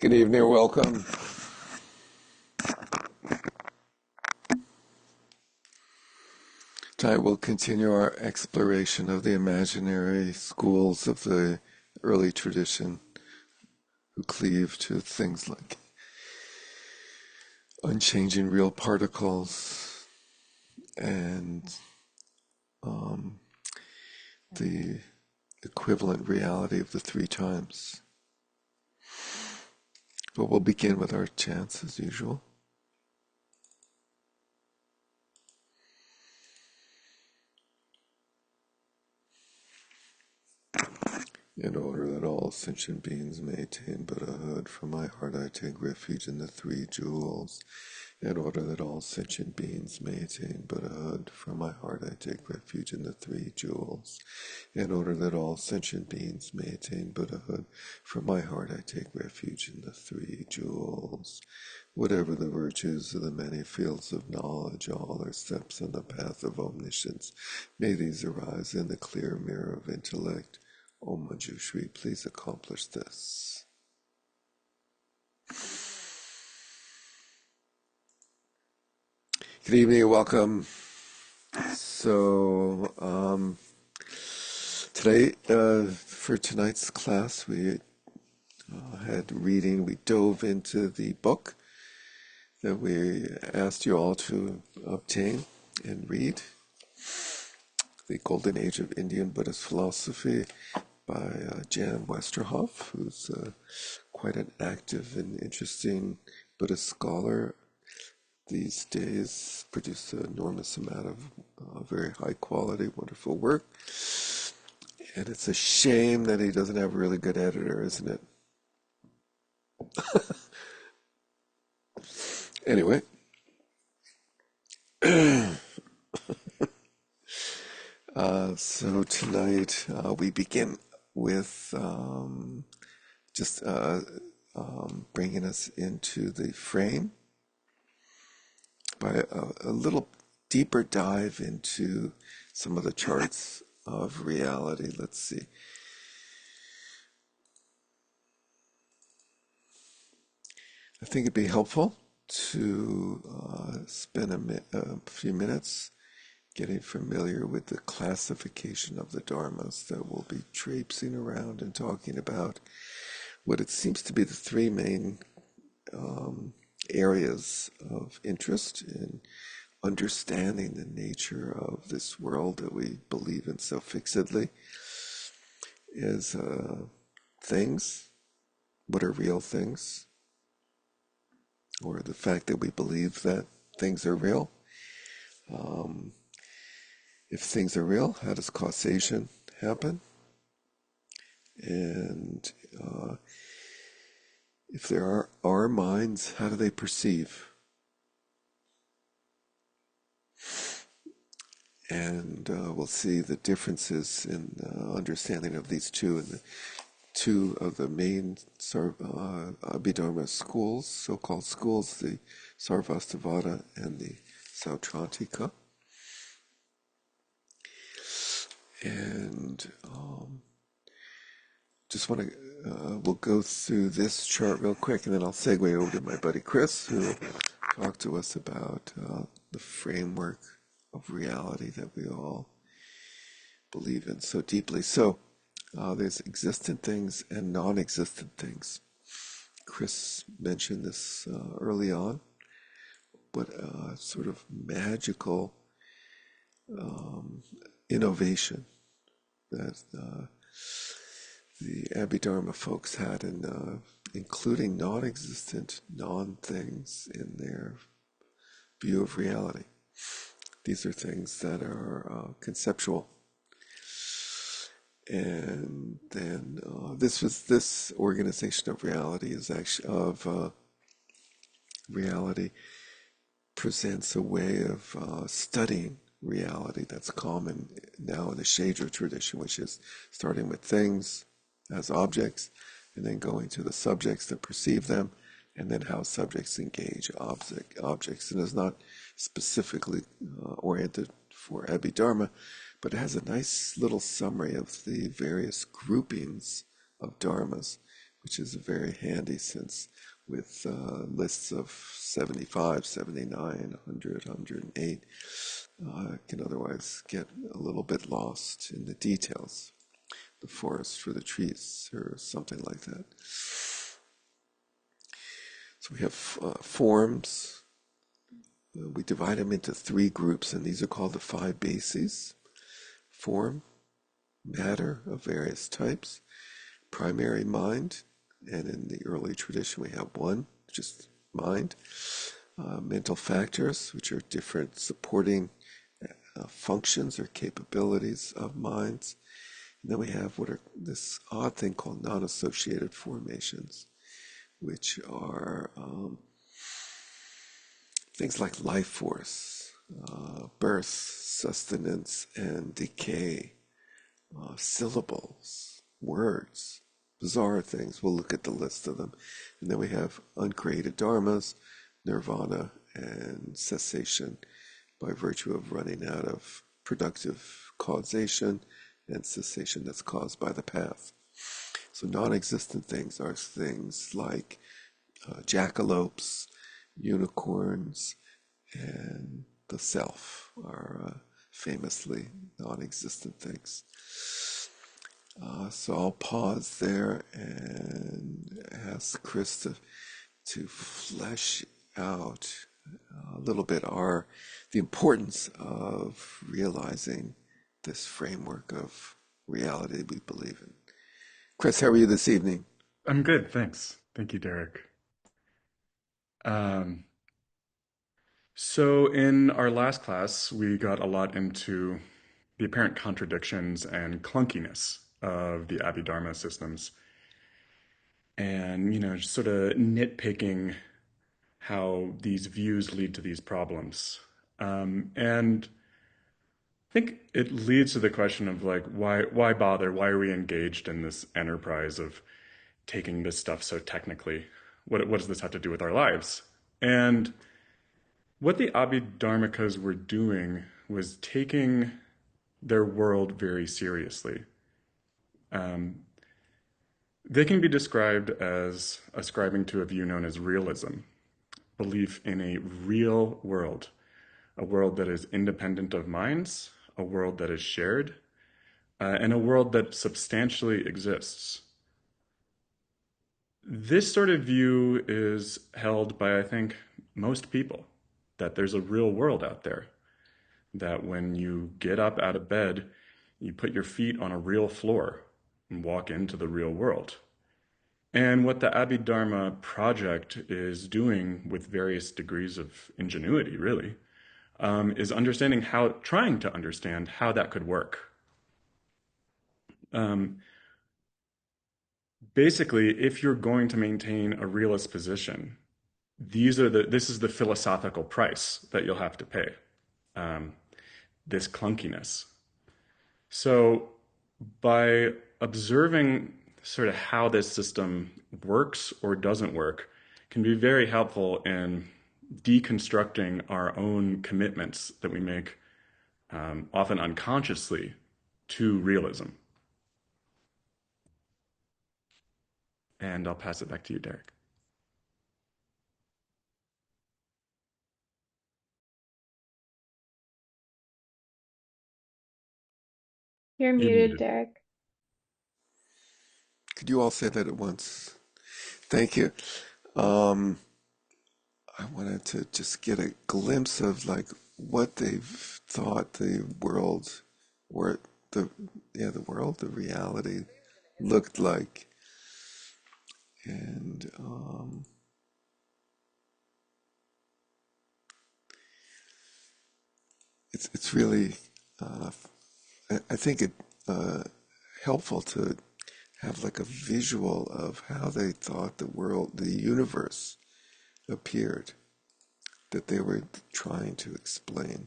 Good evening, welcome. Tonight we'll continue our exploration of the imaginary schools of the early tradition who cleave to things like unchanging real particles and the equivalent reality of the three times. But we'll begin with our chants as usual. In order that all sentient beings may attain Buddhahood, from my heart I take refuge in the three jewels. In order that all sentient beings may attain Buddhahood, from my heart I take refuge in the three jewels. In order that all sentient beings may attain Buddhahood, from my heart I take refuge in the three jewels. Whatever the virtues of the many fields of knowledge, all are steps on the path of omniscience. May these arise in the clear mirror of intellect. Om Manjushri, please accomplish this. Good evening and welcome. So, today, for tonight's class, we had reading. We dove into the book that we asked you all to obtain and read, The Golden Age of Indian Buddhist Philosophy by Jan Westerhoff, who's quite an active and interesting Buddhist scholar these days, produced an enormous amount of very high quality, wonderful work. And it's a shame that he doesn't have a really good editor, isn't it? Anyway, so tonight we begin with just bringing us into the frame by a little deeper dive into some of the charts of reality. Let's see. I think it'd be helpful to spend a few minutes getting familiar with the classification of the dharmas that we'll be traipsing around and talking about what it seems to be the three main areas of interest in understanding the nature of this world that we believe in so fixedly is things, what are real things, or the fact that we believe that things are real. If things are real, how does causation happen? And if there are minds, how do they perceive? And we'll see the differences in understanding of these two, and the two of the main Abhidharma schools, so-called schools, the Sarvastivada and the Sautrantika. And just want to, we'll go through this chart real quick, and then I'll segue over to my buddy Chris, who will talk to us about the framework of reality that we all believe in so deeply. So there's existent things and non-existent things. Chris mentioned this early on, but sort of magical innovation that the Abhidharma folks had in including non-existent non-things in their view of reality. These are things that are conceptual. And then this organization of reality is actually reality presents a way of studying reality that's common now in the Shedra tradition, which is starting with things as objects and then going to the subjects that perceive them, and then how subjects engage objects. And it's not specifically oriented for Abhidharma, but it has a nice little summary of the various groupings of dharmas which is very handy since with lists of 75, 79, 100, 108, can otherwise get a little bit lost in the details. The forest for the trees or something like that. So we have forms. We divide them into three groups, and these are called the five bases. Form, matter of various types, primary mind, and in the early tradition we have one, just mind. Mental factors, which are different supporting functions or capabilities of minds. And then we have what are this odd thing called non-associated formations, which are things like life force, birth, sustenance, and decay, syllables, words, bizarre things. We'll look at the list of them. And then we have uncreated dharmas, nirvana, and cessation by virtue of running out of productive causation and cessation that's caused by the path. So non-existent things are things like jackalopes, unicorns, and the self are famously non-existent things. So I'll pause there and ask Chris to flesh out a little bit the importance of realizing this framework of reality we believe in. Chris, how are you this evening? I'm good, thanks. Thank you, Derek. Um, so in our last class, we got a lot into the apparent contradictions and clunkiness of the Abhidharma systems, and just sort of nitpicking how these views lead to these problems. And I think it leads to the question of like, why bother? Why are we engaged in this enterprise of taking this stuff so technically? What does this have to do with our lives? And what the Abhidharmikas were doing was taking their world very seriously. Um, they can be described as ascribing to a view known as realism, belief in a real world, a world that is independent of minds, a world that is shared, and a world that substantially exists. This sort of view is held by, I think, most people, that there's a real world out there, that when you get up out of bed, you put your feet on a real floor and walk into the real world. And what the Abhidharma project is doing with various degrees of ingenuity, really, is trying to understand how that could work. Um, Basically, if you're going to maintain a realist position, this is the philosophical price that you'll have to pay. Um, this clunkiness. So by observing sort of how this system works or doesn't work can be very helpful in deconstructing our own commitments that we make, often unconsciously, to realism. And I'll pass it back to you, Derek. You're You're muted, muted. Derek. Could you all say that at once? Thank you. Um, I wanted to just get a glimpse of like what they've thought the world, or the the world, the reality looked like, and it's really uh, I think it helpful to have like a visual of how they thought the world, the universe appeared that they were trying to explain.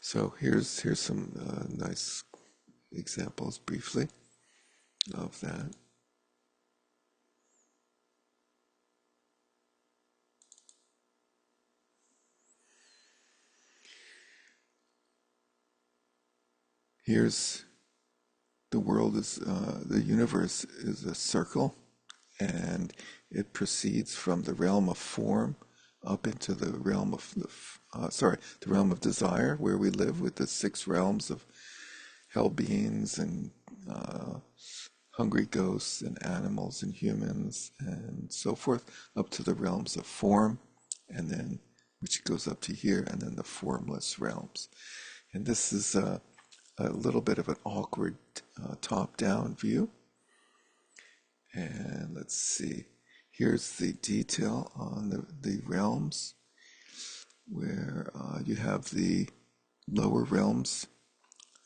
So here's some nice examples briefly of that. Here's the world is the universe is a circle, and it proceeds from the realm of form up into the realm of the realm of desire, where we live with the six realms of hell beings and uh, hungry ghosts and animals and humans and so forth, up to the realms of form, and then which goes up to here, and then the formless realms. And this is a little bit of an awkward top-down view. And let's see. Here's the detail on the realms, where you have the lower realms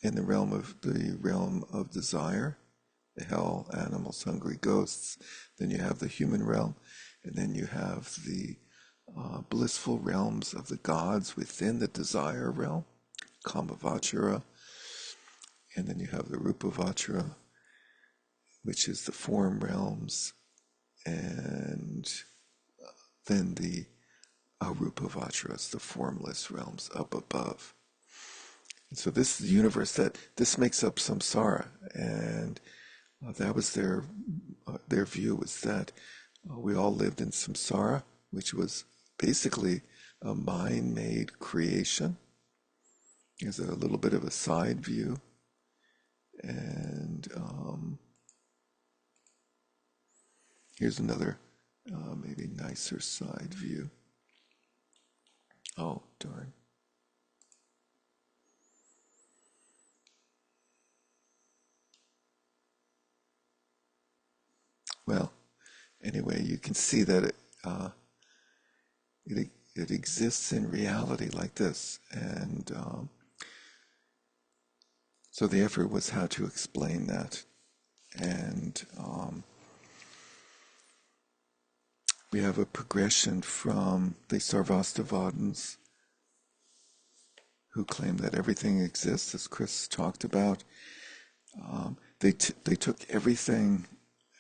in the realm of desire, the hell, animals, hungry ghosts. Then you have the human realm, and then you have the blissful realms of the gods within the desire realm, Kamavachara, and then you have the Rupavachara, which is the form realms, and then the Arupavacharas, the formless realms up above. And so this is the universe this makes up samsara, and that was their view, was that we all lived in samsara, which was basically a mind-made creation. Here's a little bit of a side view, and here's another maybe nicer side view. Oh, darn. Well, anyway, you can see that it exists in reality like this, and so the effort was how to explain that, and we have a progression from the Sarvastivadins, who claim that everything exists, as Chris talked about. They took everything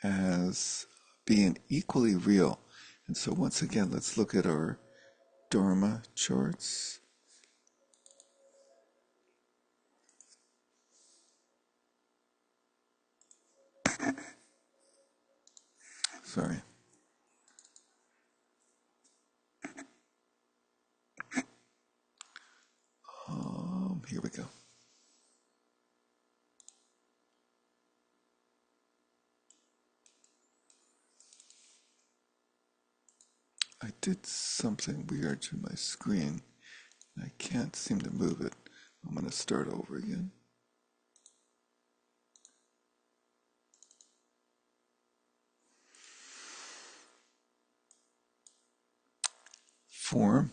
as being equally real. And so once again, let's look at our Dharma charts. Sorry. Here we go. I did something weird to my screen. I can't seem to move it. I'm going to start over again. Form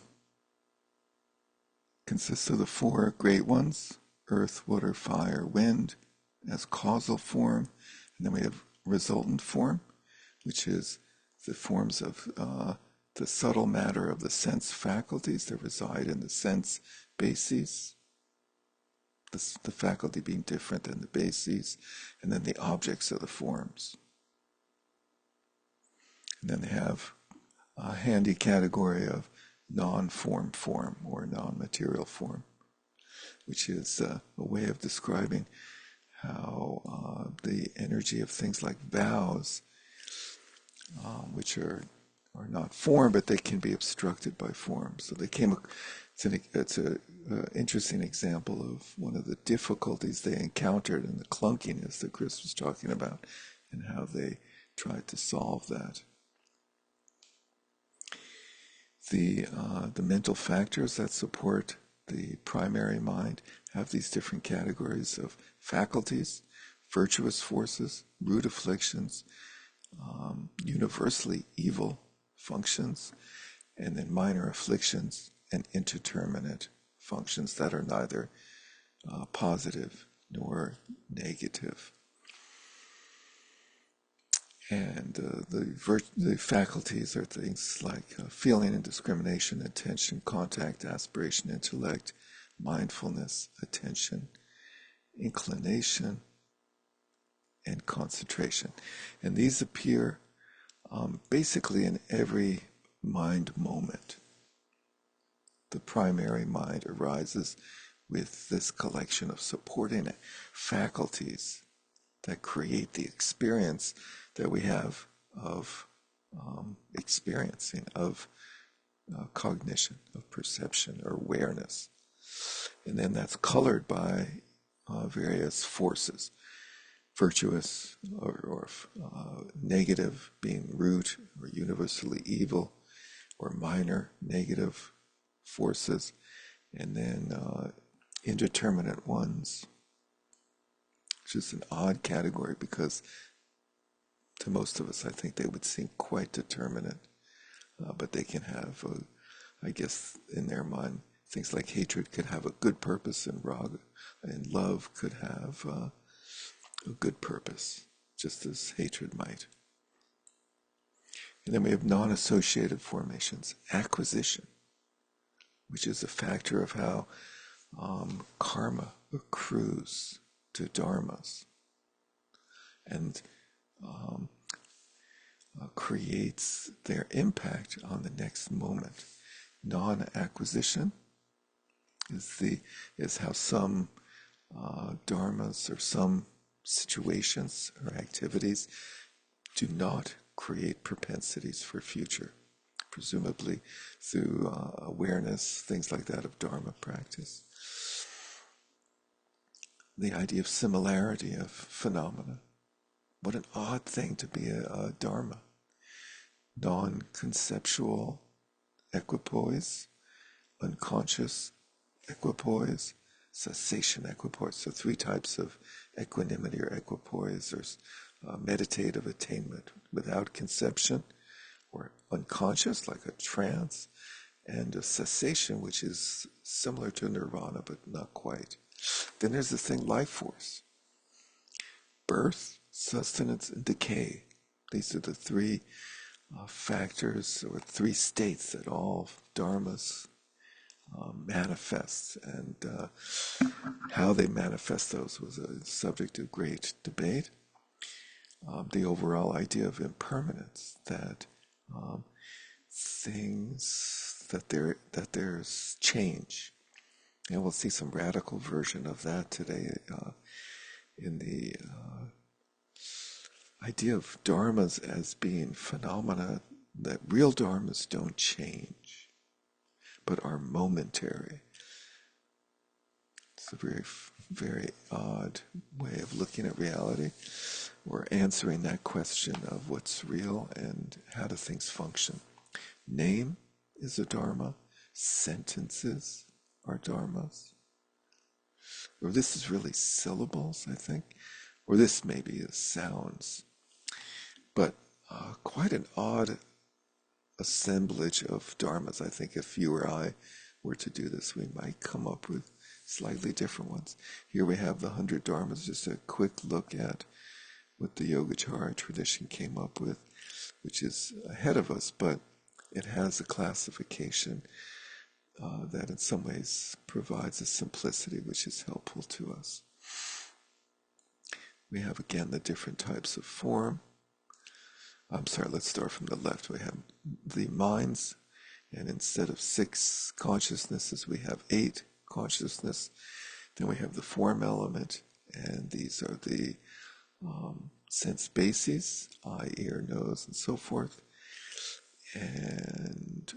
consists of the four great ones: earth, water, fire, wind, as causal form. And then we have resultant form, which is the forms of the subtle matter of the sense faculties that reside in the sense bases, the faculty being different than the bases, and then the objects of the forms. And then they have a handy category of non-form form or non-material form, which is a way of describing how the energy of things like vows, which are not form, but they can be obstructed by form. So it's an interesting example of one of the difficulties they encountered in the clunkiness that Chris was talking about, and how they tried to solve that. The mental factors that support the primary mind have these different categories of faculties: virtuous forces, root afflictions, universally evil functions, and then minor afflictions and indeterminate functions that are neither positive nor negative. And the faculties are things like feeling and discrimination, attention, contact, aspiration, intellect, mindfulness, attention, inclination, and concentration. And these appear basically in every mind moment. The primary mind arises with this collection of supporting faculties that create the experience that we have of experiencing, of cognition, of perception or awareness. And then that's colored by various forces, virtuous or negative being root or universally evil, or minor negative forces, and then indeterminate ones, which is an odd category because to most of us, I think they would seem quite determinate, but they can have, I guess, in their mind, things like hatred could have a good purpose, and raga and love could have a good purpose, just as hatred might. And then we have non-associated formations, acquisition, which is a factor of how karma accrues to dharmas and creates their impact on the next moment. Non-acquisition is how some dharmas or some situations or activities do not create propensities for future, presumably through awareness, things like that of dharma practice. The idea of similarity of phenomena. What an odd thing to be a dharma. Non-conceptual equipoise, unconscious equipoise, cessation equipoise. So three types of equanimity or equipoise, or meditative attainment without conception, or unconscious, like a trance, and a cessation, which is similar to nirvana, but not quite. Then there's the thing, life force. Birth, sustenance, and decay. These are the three factors or three states that all dharmas manifest, and how they manifest those was a subject of great debate. The overall idea of impermanence, that things, that there's change, and we'll see some radical version of that today in the idea of dharmas as being phenomena, that real dharmas don't change but are momentary. It's a very, very odd way of looking at reality, or answering that question of what's real and how do things function. Name is a dharma. Sentences are dharmas. Or this is really syllables, I think. Or this maybe is sounds. But quite an odd assemblage of dharmas. I think if you or I were to do this, we might come up with slightly different ones. Here we have the 100 dharmas, just a quick look at what the Yogacara tradition came up with, which is ahead of us, but it has a classification that in some ways provides a simplicity which is helpful to us. We have again the different types of form. Let's start from the left. We have the minds, and instead of 6 consciousnesses, we have 8 consciousness. Then we have the form element, and these are the sense bases, eye, ear, nose, and so forth. And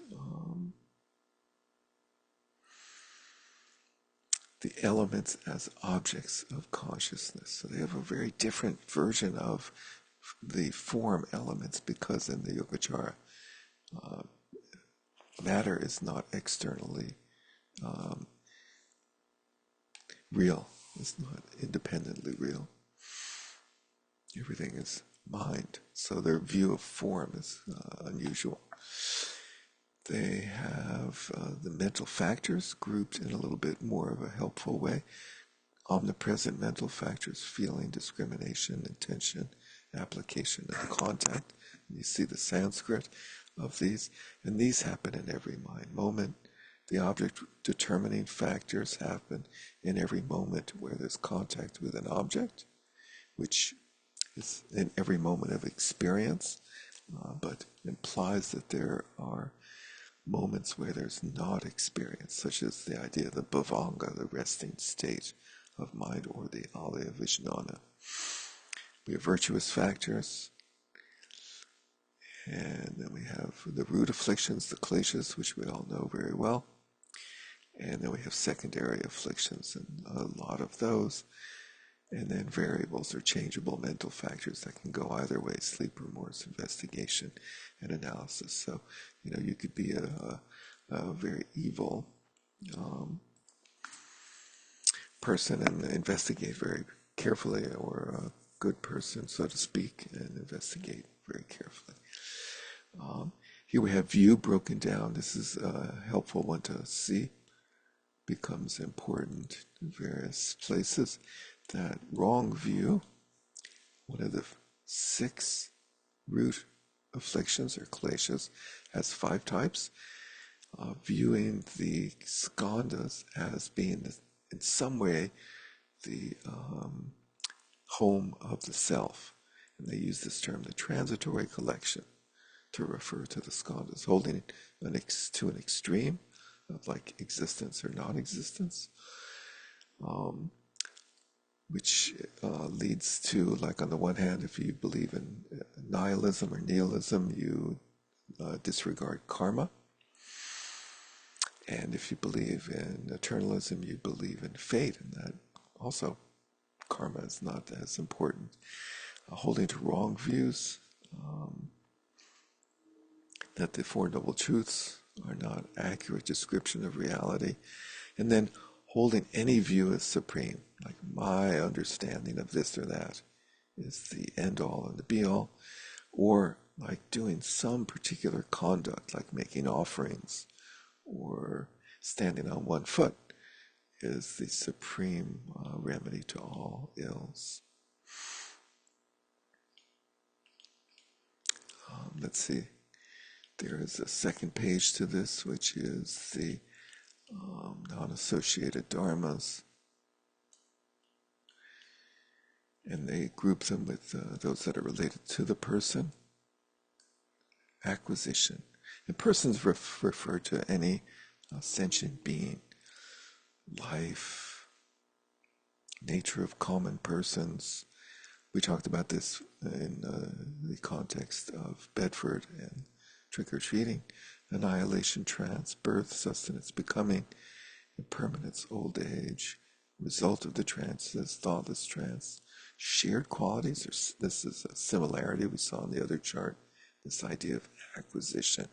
the elements as objects of consciousness. So they have a very different version of the form elements, because in the Yogacara, matter is not externally real. It's not independently real. Everything is mind. So their view of form is unusual. They have the mental factors grouped in a little bit more of a helpful way. Omnipresent mental factors: feeling, discrimination, intention, application, and contact. And you see the Sanskrit of these, and these happen in every mind moment. The object determining factors happen in every moment where there's contact with an object, which is in every moment of experience, but implies that there are moments where there's not experience, such as the idea of the bhavanga, the resting state of mind, or the alaya vijnana. We have virtuous factors, and then we have the root afflictions, the kleshas, which we all know very well. And then we have secondary afflictions, and a lot of those. And then variables or changeable mental factors that can go either way: sleep, remorse, investigation, and analysis. So, you could be a very evil person and investigate very carefully, or a good person, so to speak, and investigate very carefully. Here we have view broken down. This is a helpful one to see. Becomes important in various places. That wrong view, one of the 6 root afflictions or kleshas, has 5 types. Viewing the skandhas as being in some way the home of the self. And they use this term, the transitory collection, to refer to the skandhas, holding to an extreme of like existence or non-existence, which leads to, like, on the one hand, if you believe in nihilism or nihilism, you disregard karma. And if you believe in eternalism, you believe in fate, and that also karma is not as important. Holding to wrong views, that the Four Noble Truths are not accurate description of reality, and then holding any view as supreme, like my understanding of this or that is the end all and the be all, or like doing some particular conduct, like making offerings or standing on one foot, is the supreme remedy to all ills. Let's see. There is a second page to this, which is the non-associated dharmas. And they group them with those that are related to the person. Acquisition. And persons refer to any sentient being. Life. Nature of common persons. We talked about this in the context of Bedford and trick-or-treating. Annihilation, trance, birth, sustenance, becoming, impermanence, old age, result of the trances, thoughtless trance, shared qualities. This is a similarity we saw in the other chart, this idea of acquisition.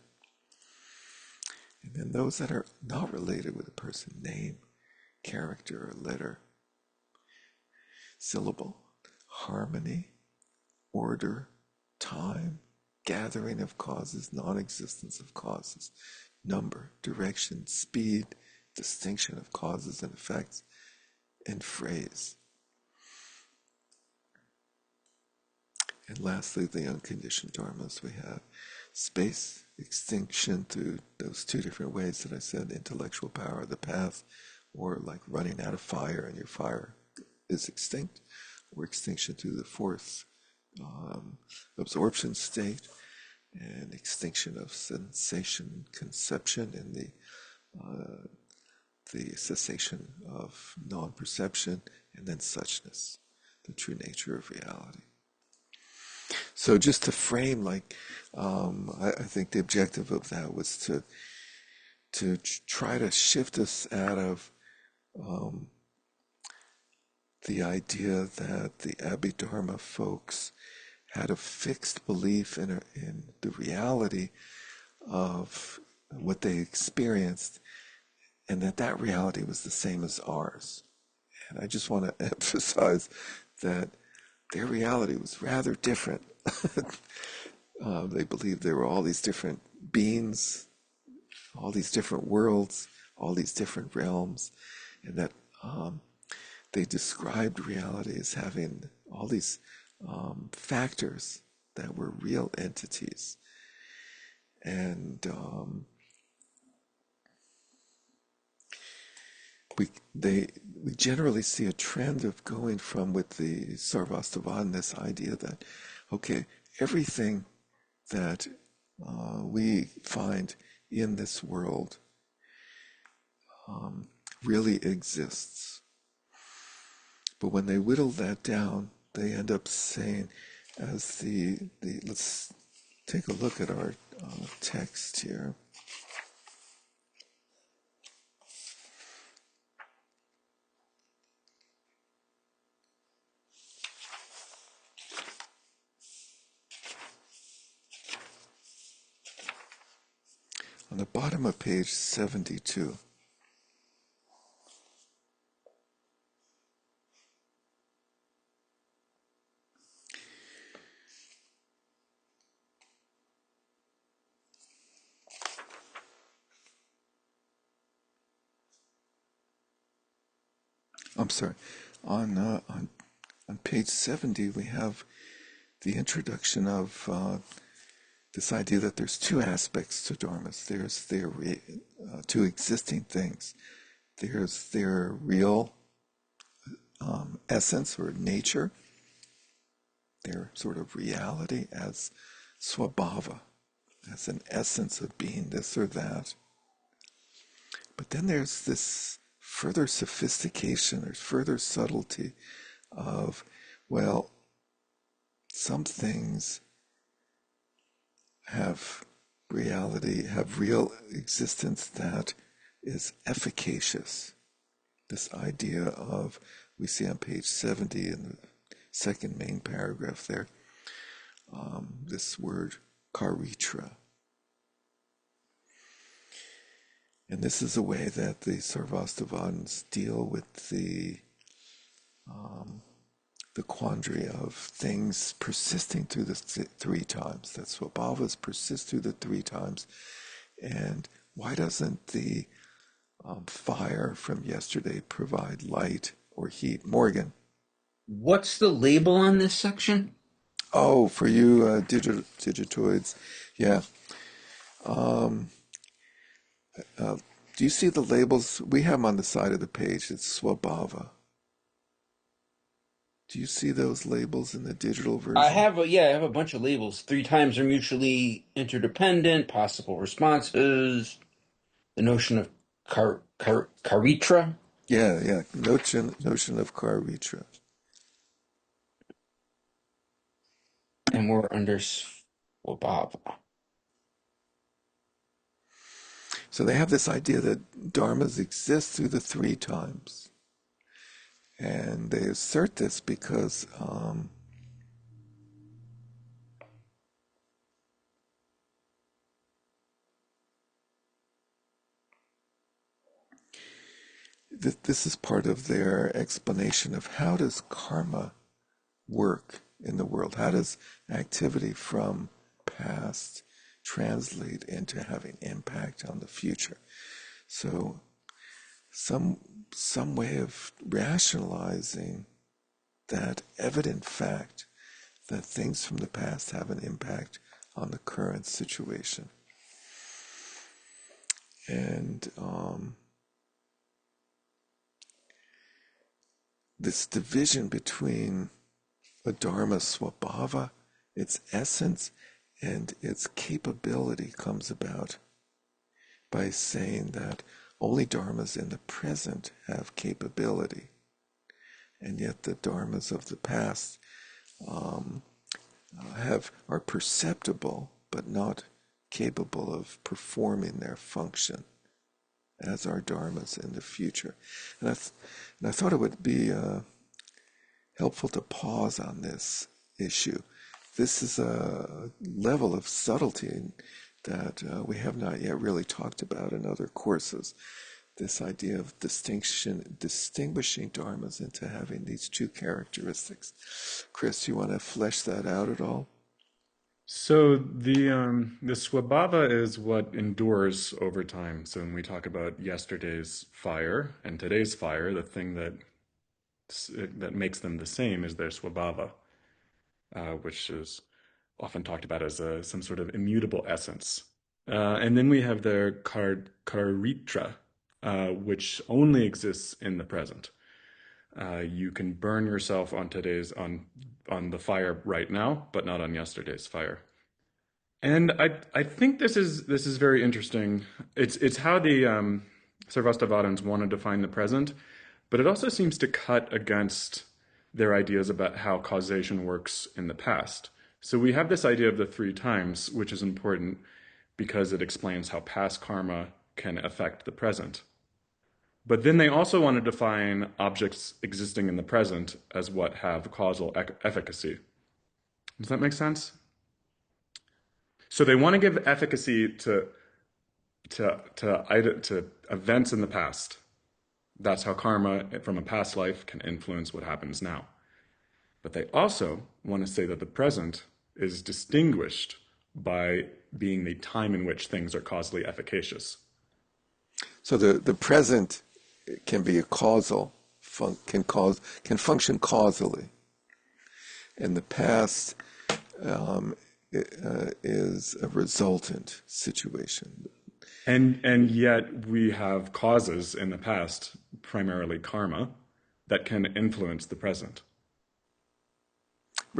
And then those that are not related with a person: name, character, or letter, syllable, harmony, order, time, gathering of causes, non-existence of causes, number, direction, speed, distinction of causes and effects, and phrase. And lastly, the unconditioned dharmas. We have space, extinction through those 2 different ways that I said: intellectual power, the path, or like running out of fire and your fire is extinct, or extinction through the 4th absorption state, and extinction of sensation, conception, and the cessation of non-perception, and then suchness, the true nature of reality. So just to frame, like, I think the objective of that was to try to shift us out of the idea that the Abhidharma folks had a fixed belief in the reality of what they experienced, and that reality was the same as ours. And I just want to emphasize that their reality was rather different. They believed there were all these different beings, all these different worlds, all these different realms, and that they described reality as having all these factors that were real entities. And we generally see a trend of going from, with the Sarvastivadin, this idea that, okay, everything that we find in this world really exists. But when they whittle that down, they end up saying as the let's take a look at our text here. On the bottom of page 72. I'm sorry. On page 70, we have the introduction of this idea that there's two aspects to dharmas. There's their two existing things. There's their real essence or nature, their sort of reality as swabhava, as an essence of being this or that. But then there's this further sophistication, there's further subtlety of, well, some things have reality, have real existence that is efficacious. This idea of, we see on page 70 in the second main paragraph there, this word karitra. And this is a way that the Sarvastivadins deal with the quandary of things persisting through the three times. That swabhavas persist through the three times. And why doesn't the fire from yesterday provide light or heat? Morgan. What's the label on this section? Oh, for you digitoids. Yeah. Um, do you see the labels? We have them on the side of the page. It's swabhava. Do you see those labels in the digital version? I have a bunch of labels. Three times are mutually interdependent, possible responses, the notion of karitra. Yeah, yeah. Notion of karitra. And we're under swabhava. So they have this idea that dharmas exist through the three times. And they assert this because this is part of their explanation of how does karma work in the world? How does activity from past translate into having impact on the future? So some way of rationalizing that evident fact that things from the past have an impact on the current situation. And this division between a dharma swabhava, its essence, and its capability comes about by saying that only dharmas in the present have capability, and yet the dharmas of the past are perceptible but not capable of performing their function as our dharmas in the future. And I thought it would be helpful to pause on this issue. This is a level of subtlety that we have not yet really talked about in other courses. This idea of distinguishing dharmas into having these two characteristics. Chris, you want to flesh that out at all? So the swabhava is what endures over time. So when we talk about yesterday's fire and today's fire, the thing that makes them the same is their swabhava, which is often talked about as some sort of immutable essence. And then we have their karitra, which only exists in the present. You can burn yourself on on the fire right now, but not on yesterday's fire. And I think this is very interesting. It's how the Sarvastivadins want to define the present, but it also seems to cut against their ideas about how causation works in the past. So we have this idea of the three times, which is important because it explains how past karma can affect the present. But then they also want to define objects existing in the present as what have causal efficacy. Does that make sense? So they want to give efficacy to events in the past. That's how karma from a past life can influence what happens now. But they also want to say that the present is distinguished by being the time in which things are causally efficacious. So the present can be a causal, can function causally, and the past is a resultant situation. And yet we have causes in the past, primarily karma, that can influence the present.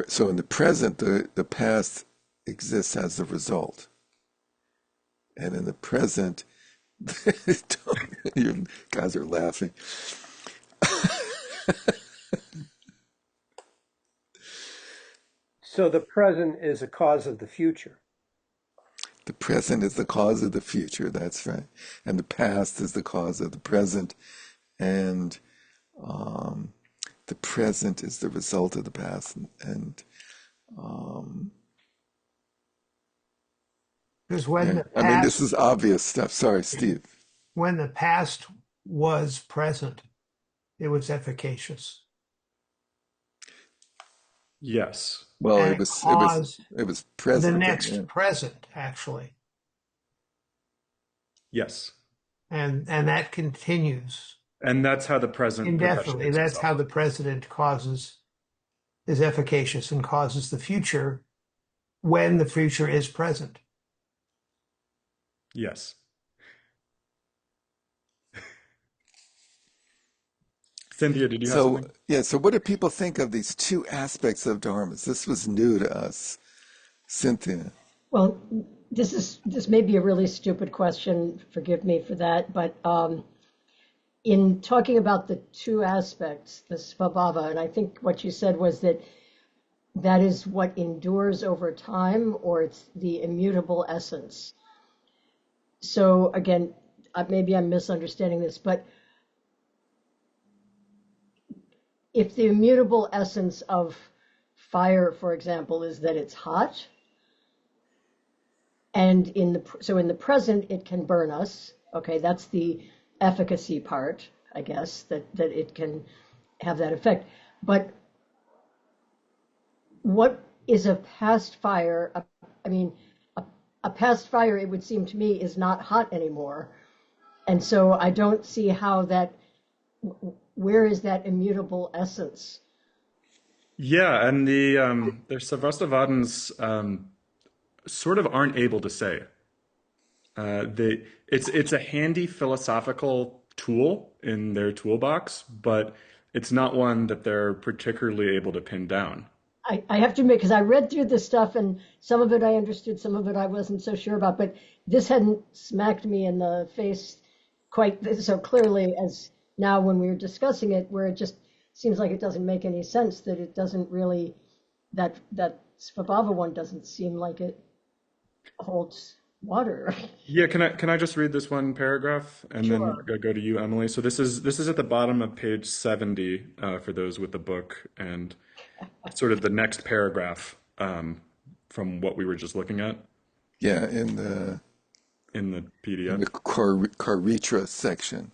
So in the present, the past exists as a result. And in the present, you guys are laughing. So the present is a cause of the future. The present is the cause of the future, that's right. And the past is the cause of the present. And the present is the result of the past. And Because when yeah. the I mean, this past is obvious stuff. Sorry, Steve. when the past was present, it was efficacious. Yes. Well, And it it was caused the present. next Yeah. present, actually. Yes. And that continues And that's how the present indefinitely. perpetuates That's how itself. the present is efficacious and causes the future when the future is present. Yes. Cynthia, did you have So, something? yeah, so what do people think of these two aspects of dharmas? This was new to us. Cynthia. Well, this may be a really stupid question. Forgive me for that, but in talking about the two aspects, the svabhava, and I think what you said was that is what endures over time, or it's the immutable essence. So again, maybe I'm misunderstanding this, but if the immutable essence of fire, for example, is that it's hot, and in the present it can burn us. Okay, that's the efficacy part, I guess, that it can have that effect. But what is a past fire? I mean, a past fire, it would seem to me, is not hot anymore, and so I don't see how that. Where is that immutable essence? Yeah, and the Sarvastivadins sort of aren't able to say. It's a handy philosophical tool in their toolbox, but it's not one that they're particularly able to pin down. I have to admit, because I read through this stuff and some of it I understood, some of it I wasn't so sure about, but this hadn't smacked me in the face quite so clearly as now when we were discussing it, where it just seems like it doesn't make any sense, that it doesn't really, that Svabhava one doesn't seem like it holds water. Yeah, can I just read this one paragraph and then Sure. go to you, Emily? So this is at the bottom of page 70 for those with the book, and sort of the next paragraph from what we were just looking at Yeah, in the PDF. Karitra section.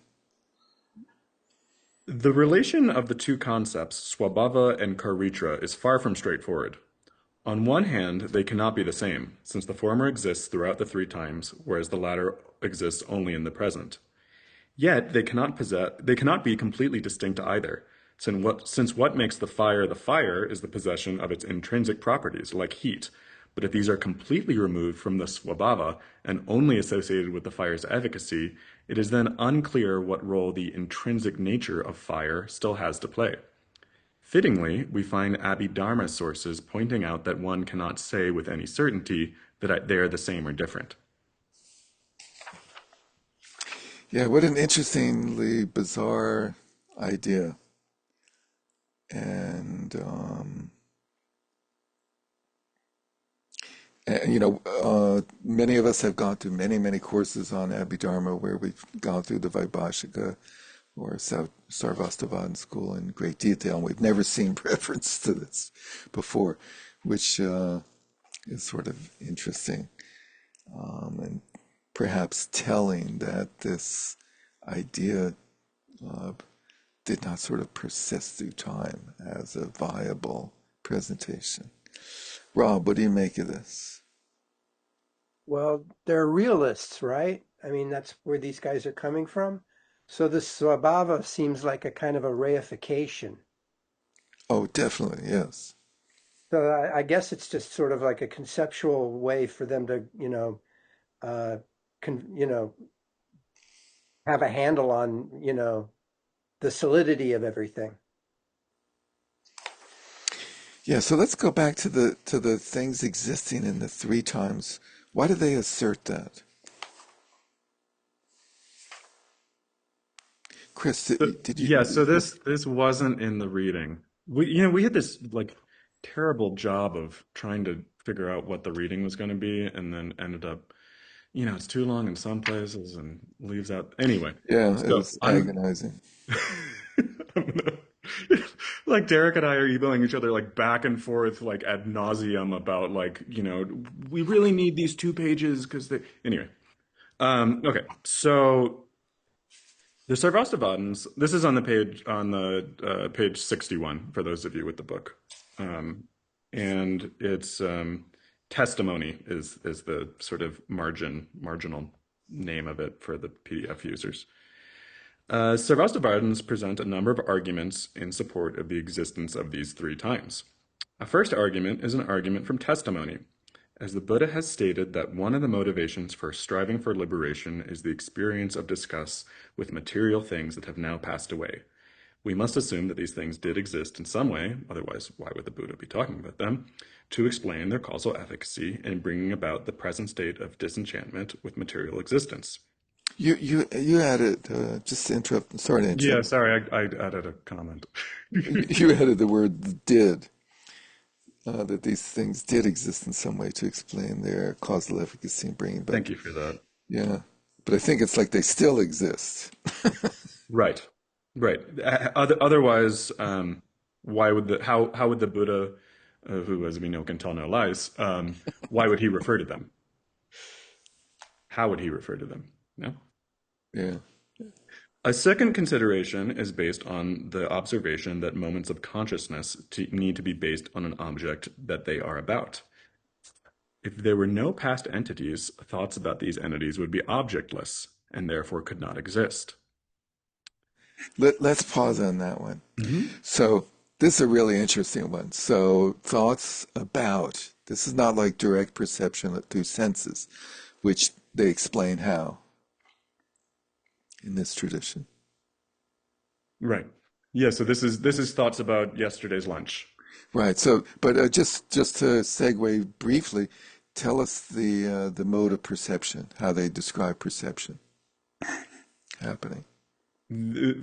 The relation of the two concepts, Swabhava and Karitra, is far from straightforward. On one hand, they cannot be the same, since the former exists throughout the three times, whereas the latter exists only in the present. Yet they cannot be completely distinct either, since what makes the fire is the possession of its intrinsic properties, like heat. But if these are completely removed from the swabhava and only associated with the fire's efficacy, it is then unclear what role the intrinsic nature of fire still has to play. Fittingly, we find Abhidharma sources pointing out that one cannot say with any certainty that they are the same or different. Yeah, what an interestingly bizarre idea. And and many of us have gone through many courses on Abhidharma where we've gone through the Vaibhashika or Sarvastivadin school in great detail, and we've never seen reference to this before, which is sort of interesting and perhaps telling that this idea did not sort of persist through time as a viable presentation. Rob, what do you make of this? Well, they're realists, right? I mean, that's where these guys are coming from. So this swabhava seems like a kind of a reification. Oh, definitely, yes. So I guess it's just sort of like a conceptual way for them to, uh, you know, have a handle on, the solidity of everything. Yeah, so let's go back to the things existing in the three times. Why do they assert that? Chris, did you? Yeah, so this wasn't in the reading. We had this like terrible job of trying to figure out what the reading was going to be, and then ended up, it's too long in some places and leaves out. Anyway, Yeah, it so was I'm, agonizing. I'm gonna, like Derek and I are emailing each other like back and forth like ad nauseum about like, we really need these 2 pages because they anyway. Okay, so the Sarvastivadins, this is on the page 61 for those of you with the book. And it's testimony is the sort of marginal name of it for the PDF users. Sarvastivadins present a number of arguments in support of the existence of these three times. A first argument is an argument from testimony, as the Buddha has stated that one of the motivations for striving for liberation is the experience of disgust with material things that have now passed away. We must assume that these things did exist in some way, otherwise why would the Buddha be talking about them, to explain their causal efficacy in bringing about the present state of disenchantment with material existence. You added, just to interrupt, sorry to Yeah, interrupt. sorry, I added a comment. You added the word did, that these things did exist in some way to explain their causal efficacy and bringing back. Thank you for that. Yeah, but I think it's like they still exist. Right, right. Otherwise, why would how would the Buddha, who as we know can tell no lies, why would he refer to them? How would he refer to them? No. Yeah. A second consideration is based on the observation that moments of consciousness need to be based on an object that they are about. If there were no past entities, thoughts about these entities would be objectless and therefore could not exist. Let's pause on that one. Mm-hmm. So this is a really interesting one. So thoughts about, this is not like direct perception through senses, which they explain how in this tradition. Right. Yeah, so this is thoughts about yesterday's lunch. Right. So, but just to segue briefly, tell us the mode of perception, how they describe perception happening.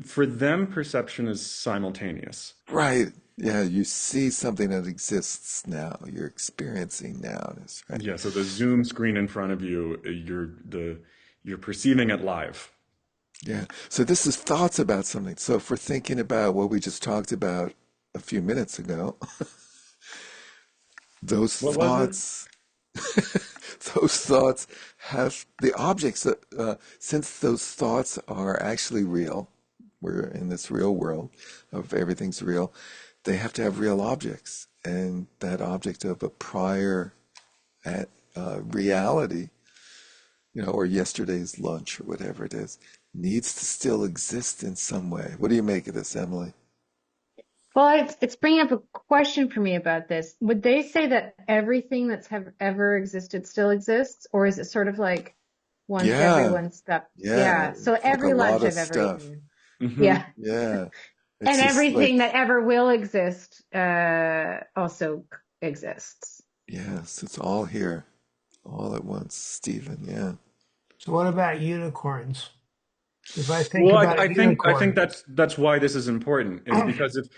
For them, perception is simultaneous. Right. Yeah, you see something that exists now. You're experiencing now. That's right. Yeah, so the Zoom screen in front of you, you're perceiving it live. Yeah. So this is thoughts about something. So if we're thinking about what we just talked about a few minutes ago, those What was it? thoughts, those thoughts have the objects that, since those thoughts are actually real, we're in this real world of everything's real, they have to have real objects. And that object of a prior reality, or yesterday's lunch or whatever it is, needs to still exist in some way. What do you make of this, Emily? Well, it's bringing up a question for me about this. Would they say that everything that's have ever existed still exists, or is it sort of like once Yeah, everyone stepped? yeah, Yeah. So it's like a every lunch lot of I've ever stuff. eaten. Mm-hmm. Yeah. Yeah, it's And just like, everything that ever will exist also exists. yes, it's all here, all at once, Stephen. Yeah. So what about unicorns? If I think Well, about a I think unicorn, that's why this is important is because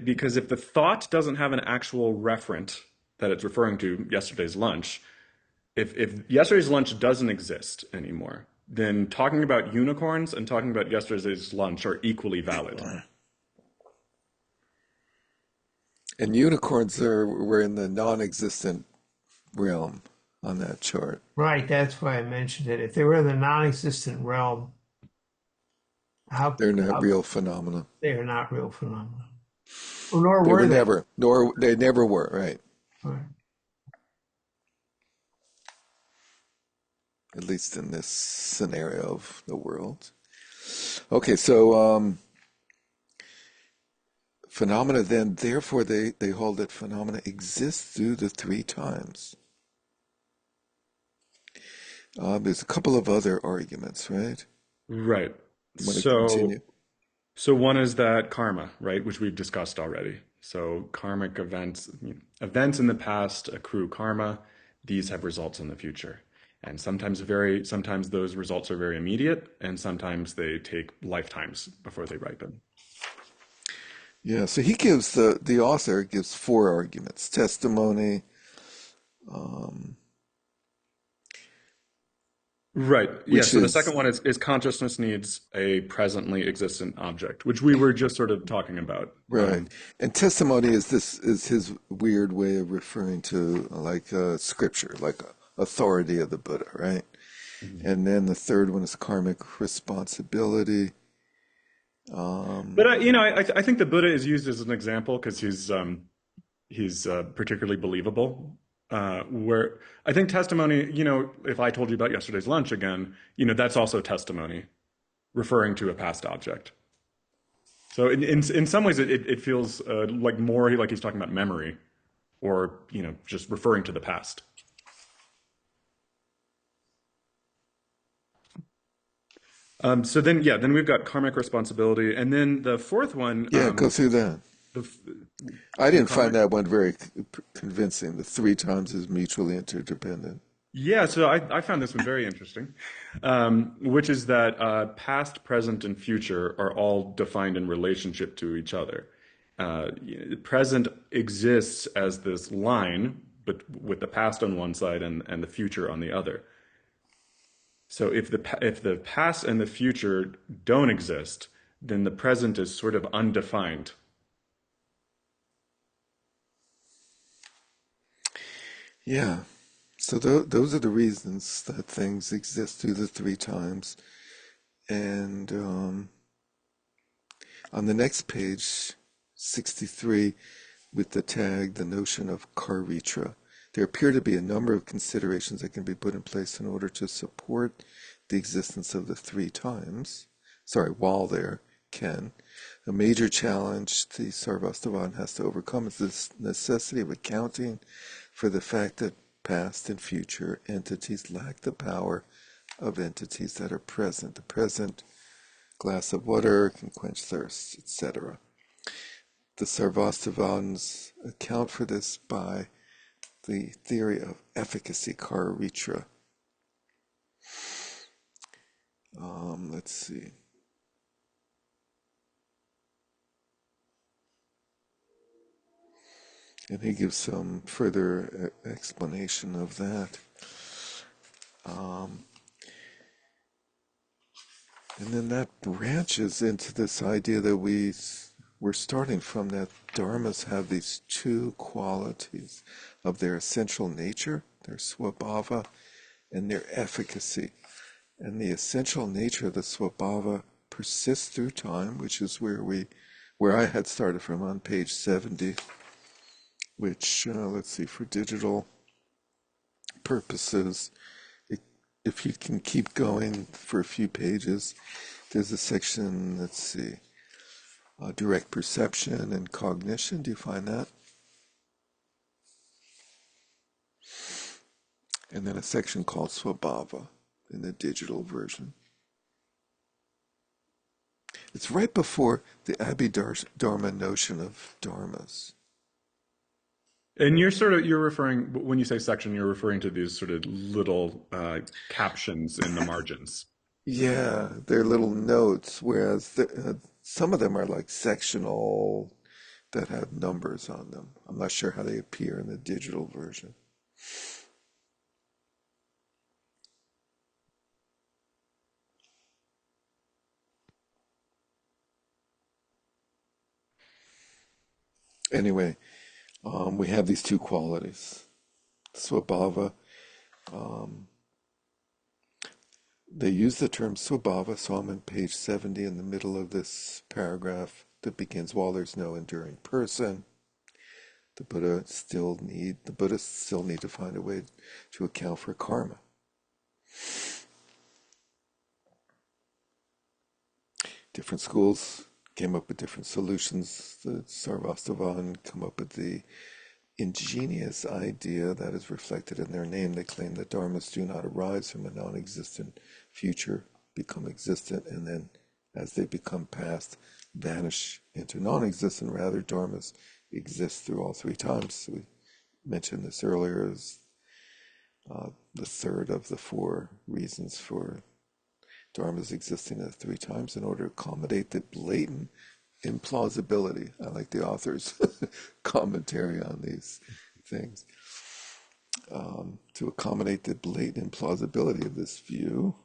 because if the thought doesn't have an actual referent that it's referring to yesterday's lunch, if yesterday's lunch doesn't exist anymore, then talking about unicorns and talking about yesterday's lunch are equally valid. And unicorns were in the non-existent realm on that chart. right? That's why I mentioned it. If they were in the non-existent realm, how, They're not how real phenomena. they are not real phenomena. Well, nor They were were they. never, nor they never were, right? Right. At least in this scenario of the world. Okay, so phenomena then, therefore they hold that phenomena exist through the three times. There's a couple of other arguments, right? Right. You want to continue? So one is that karma, right, which we've discussed already. So karmic events, events in the past accrue karma. These have results in the future. And sometimes those results are very immediate, and sometimes they take lifetimes before they ripen. Yeah, so he gives the author gives four arguments: testimony, Right. Yeah. which So the second is one is consciousness needs a presently existent object, which we were just sort of talking about. right, and testimony is his weird way of referring to like scripture, like authority of the Buddha, right? Mhm. And then the third one is karmic responsibility. But I think the Buddha is used as an example because he's particularly believable. Where I think testimony, if I told you about yesterday's lunch again, that's also testimony referring to a past object. So in some ways it feels like more like he's talking about memory or just referring to the past. So then we've got karmic responsibility, and then the fourth one, Yeah, go through that. the I the didn't find karmic. that one very convincing. The three times is mutually interdependent. Yeah, so I found this one very interesting, which is that past, present, and future are all defined in relationship to each other. Present exists as this line, but with the past on one side and the future on the other. So if the past and the future don't exist, then the present is sort of undefined. Yeah. So those are the reasons that things exist through the three times. And on the next page, 63, with the tag, the notion of karitra, there appear to be a number of considerations that can be put in place in order to support the existence of the three times. Sorry, while there can. A major challenge the Sarvastivadin has to overcome is this necessity of accounting for the fact that past and future entities lack the power of entities that are present. The present glass of water can quench thirst, etc. The Sarvastivadins account for this by the theory of efficacy, karitra. Let's see. And he gives some further explanation of that. Um, and then that branches into this idea that we're starting from, that dharmas have these two qualities of their essential nature, their swabhava, and their efficacy. And the essential nature of the swabhava persists through time, which is where I had started from on page 70, which, let's see, for digital purposes, if you can keep going for a few pages, there's a section, let's see, direct perception and cognition. Do you find that? And then a section called swabhava in the digital version. It's right before the Abhidharma notion of dharmas. And you're referring, when you say section, you're referring to these sort of little captions in the margins. Yeah, they're little notes, whereas some of them are like sectional that have numbers on them. I'm not sure how they appear in the digital version. Anyway, we have these two qualities. Swabhava, they use the term swabhava, so I'm on page 70 in the middle of this paragraph that begins, while there's no enduring person, the Buddhists still need to find a way to account for karma. Different schools came up with different solutions. The Sarvastivadin come up with the ingenious idea that is reflected in their name. They claim that dharmas do not arise from a non-existent future, become existent, and then as they become past, vanish into non-existent. Rather, dharmas exist through all three times. We mentioned this earlier as the third of the four reasons for dharmas existing at three times in order to accommodate the blatant implausibility. I like the author's commentary on these things. To accommodate the blatant implausibility of this view,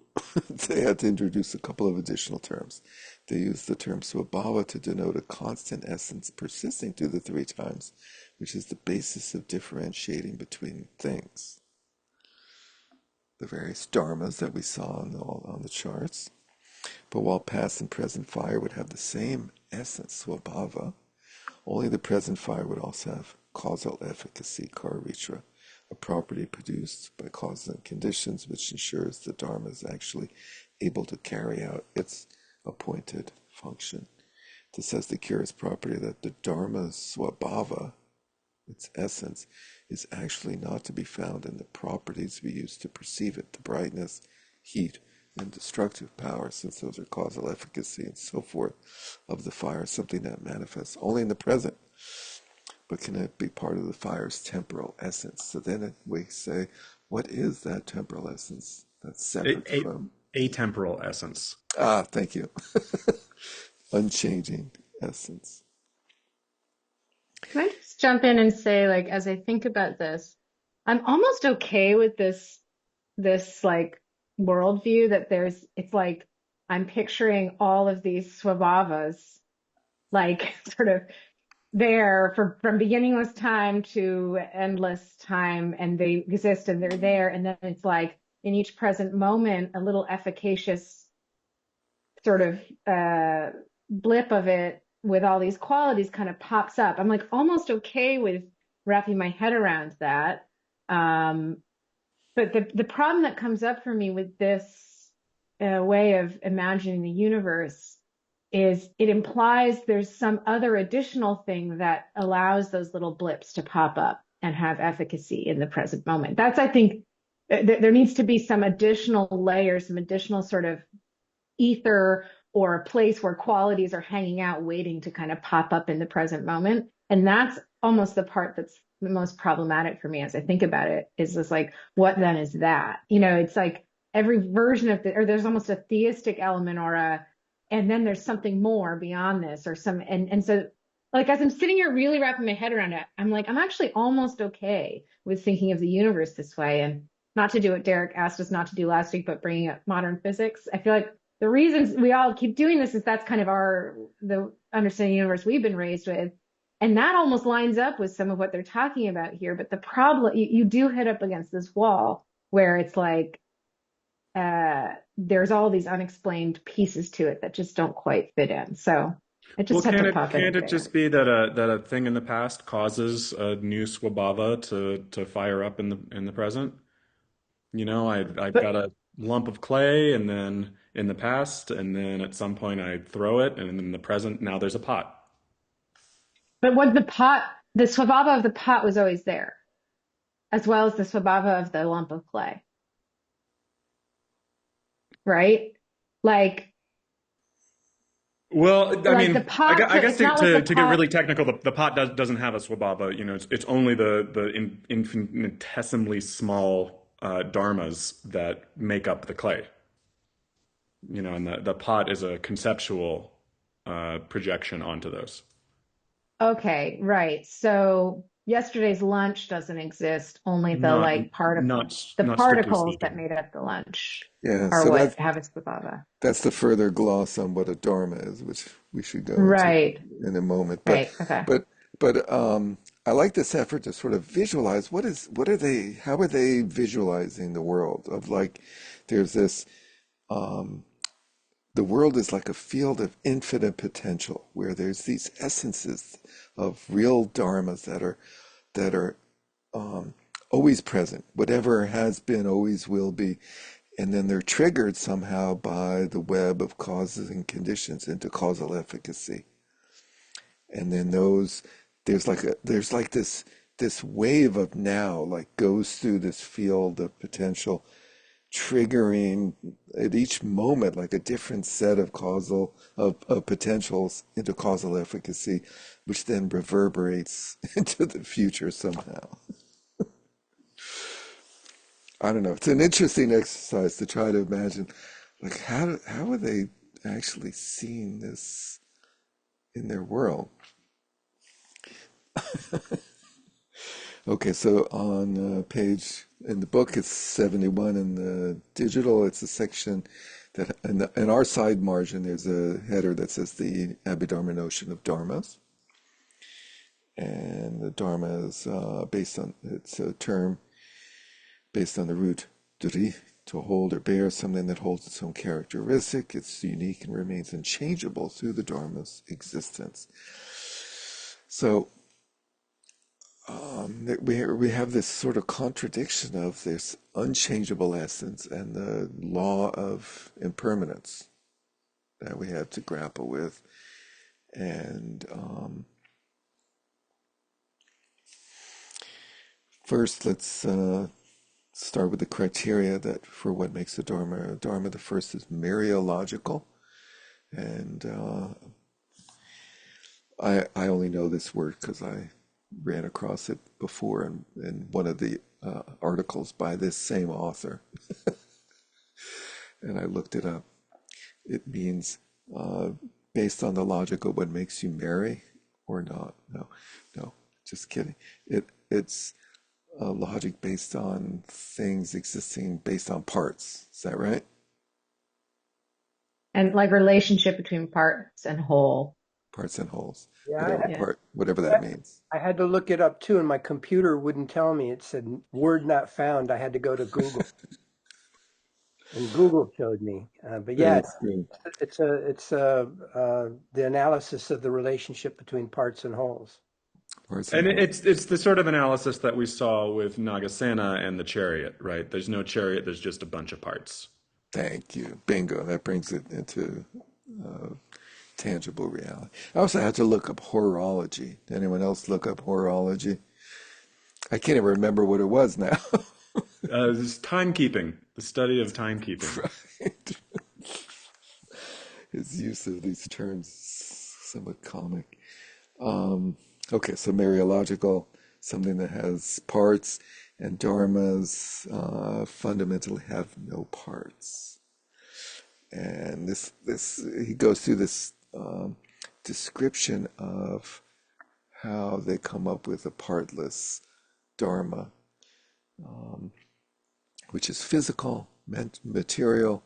they had to introduce a couple of additional terms. They used the term swabhava to denote a constant essence persisting through the three times, which is the basis of differentiating between things. The various dharmas that we saw on the charts. But while past and present fire would have the same essence, swabhava, only the present fire would also have causal efficacy, karvitra, a property produced by causes and conditions which ensures the dharma is actually able to carry out its appointed function. This has the curious property that the dharma's swabhava, its essence, is actually not to be found in the properties we use to perceive it, the brightness, heat, and destructive power, since those are causal efficacy and so forth of the fire, something that manifests only in the present, but can it be part of the fire's temporal essence? So then we say, what is that temporal essence that's separate from? Atemporal essence. Thank you. Unchanging essence. Can I just jump in and say, like, as I think about this, I'm almost okay with this like worldview that it's like I'm picturing all of these swabhavas like sort of there from beginningless time to endless time, and they exist and they're there, and then it's like in each present moment a little efficacious sort of blip of it with all these qualities kind of pops up. I'm like almost okay with wrapping my head around that. But the problem that comes up for me with this way of imagining the universe is it implies there's some other additional thing that allows those little blips to pop up and have efficacy in the present moment. That's, I think, there needs to be some additional layer, some additional sort of ether or a place where qualities are hanging out, waiting to kind of pop up in the present moment. And that's almost the part that's the most problematic for me as I think about it, is this like, what then is that? You know, it's like every version of or there's almost a theistic element and then there's something more beyond this or and so like, as I'm sitting here really wrapping my head around it, I'm like, I'm actually almost okay with thinking of the universe this way. And not to do what Derek asked us not to do last week, but bringing up modern physics. I feel like the reasons we all keep doing this is that's kind of the understanding universe we've been raised with. And that almost lines up with some of what they're talking about here. But the problem, you do hit up against this wall where it's like, there's all these unexplained pieces to it that just don't quite fit in. So it just had to pop in Can't it there. just be that a thing in the past causes a new swabhava to fire up in the present? You know, I've got But a lump of clay, and then in the past, and then at some point I throw it, and in the present now there's a pot. what the swabhava of the pot was always there, as well as the swabhava of the lump of clay, right? Like Well, I the mean, pot I could, guess it's not like the to get pot. really technical, the pot doesn't have a swabhava. You know, it's only the infinitesimally small dharmas that make up the clay. and the pot is a conceptual projection onto those. Okay, right. So yesterday's lunch doesn't exist. Only the Not like not the not strictly particles that speaking. made up the lunch Yeah, are so what have its baba. that's the further gloss on what a dharma is, which we should go into Right, in a moment. But right. Okay. but but I like this effort to sort of visualize what are they how are they visualizing the world of like there's this the world is like a field of infinite potential where there's these essences of real dharmas that are always present, whatever has been always will be, and then they're triggered somehow by the web of causes and conditions into causal efficacy. And then those there's like this wave of now like goes through this field of potential, triggering at each moment like a different set of of potentials into causal efficacy, which then reverberates into the future somehow. I don't know. It's an interesting exercise to try to imagine, like how are they actually seeing this in their world? Okay, so on page in the book it's 71. In the digital, it's a section that in our side margin there's a header that says the Abhidharma notion of dharmas, and the dharma is based on it's a term based on the root dri, to hold or bear, something that holds its own characteristic. It's unique and remains unchangeable through the Dharma's existence. So we have this sort of contradiction of this unchangeable essence and the law of impermanence that we have to grapple with. And first, let's start with the criteria that for what makes a dharma. Dharma, the first is mereological, and I only know this word because I ran across it before in one of the articles by this same author, and I looked it up. It means based on the logic of what makes you merry or not. No, no, just kidding. It's logic based on things existing based on parts. Is that right? And like relationship between parts and whole. Parts and wholes, Yeah, Yeah. whatever that means. I had to look it up too, and my computer wouldn't tell me. It said word not found. I had to go to Google, and Google showed me. But yeah, That's good. it's the analysis of the relationship between parts and wholes. Parts and And wholes. it's the sort of analysis that we saw with Nagasena and the chariot, right? There's no chariot, there's just a bunch of parts. Thank you. Bingo. That brings it into tangible reality. I also had to look up horology. Did anyone else look up horology? I can't even remember what it was now. This is timekeeping, the study of timekeeping. Right. His use of these terms is somewhat comic. Okay, so Mariological, something that has parts, and dharmas fundamentally have no parts. And this he goes through this description of how they come up with a partless dharma, which is physical, material,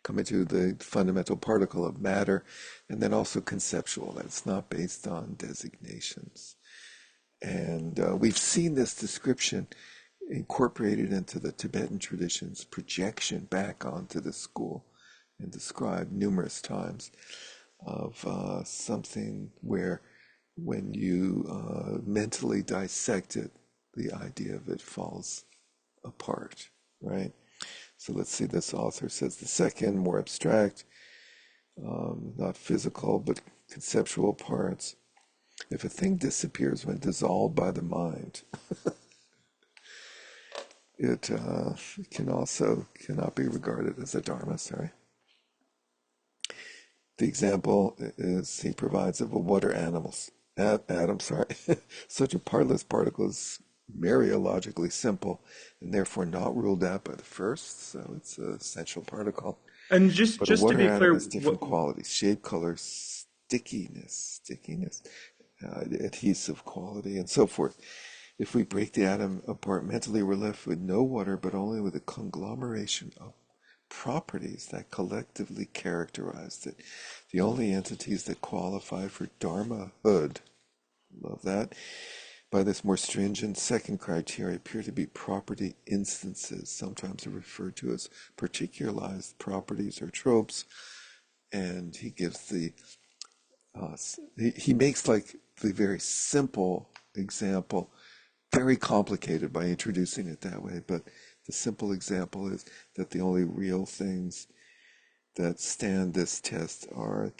coming to the fundamental particle of matter, and then also conceptual, that it's not based on designations. And we've seen this description incorporated into the Tibetan tradition's projection back onto the school and described numerous times of something where when you mentally dissect it, the idea of it falls apart, right? So let's see, this author says the second, more abstract, not physical, but conceptual parts. If a thing disappears when dissolved by the mind, it can also cannot be regarded as a dharma, sorry. The example is he provides of a water atom, sorry. Such a partless particle is mereologically simple and therefore not ruled out by the first, so it's an essential particle. And just But a just to water be atom clear, has different qualities: shape, color, stickiness, adhesive quality, and so forth. If we break the atom apart mentally, we're left with no water, but only with a conglomeration of properties that collectively characterize it. The only entities that qualify for Dharmahood, love that, by this more stringent second criteria appear to be property instances. Sometimes they're referred to as particularized properties or tropes. And he gives he makes like the very simple example very complicated by introducing it that way. But the simple example is that the only real things that stand this test are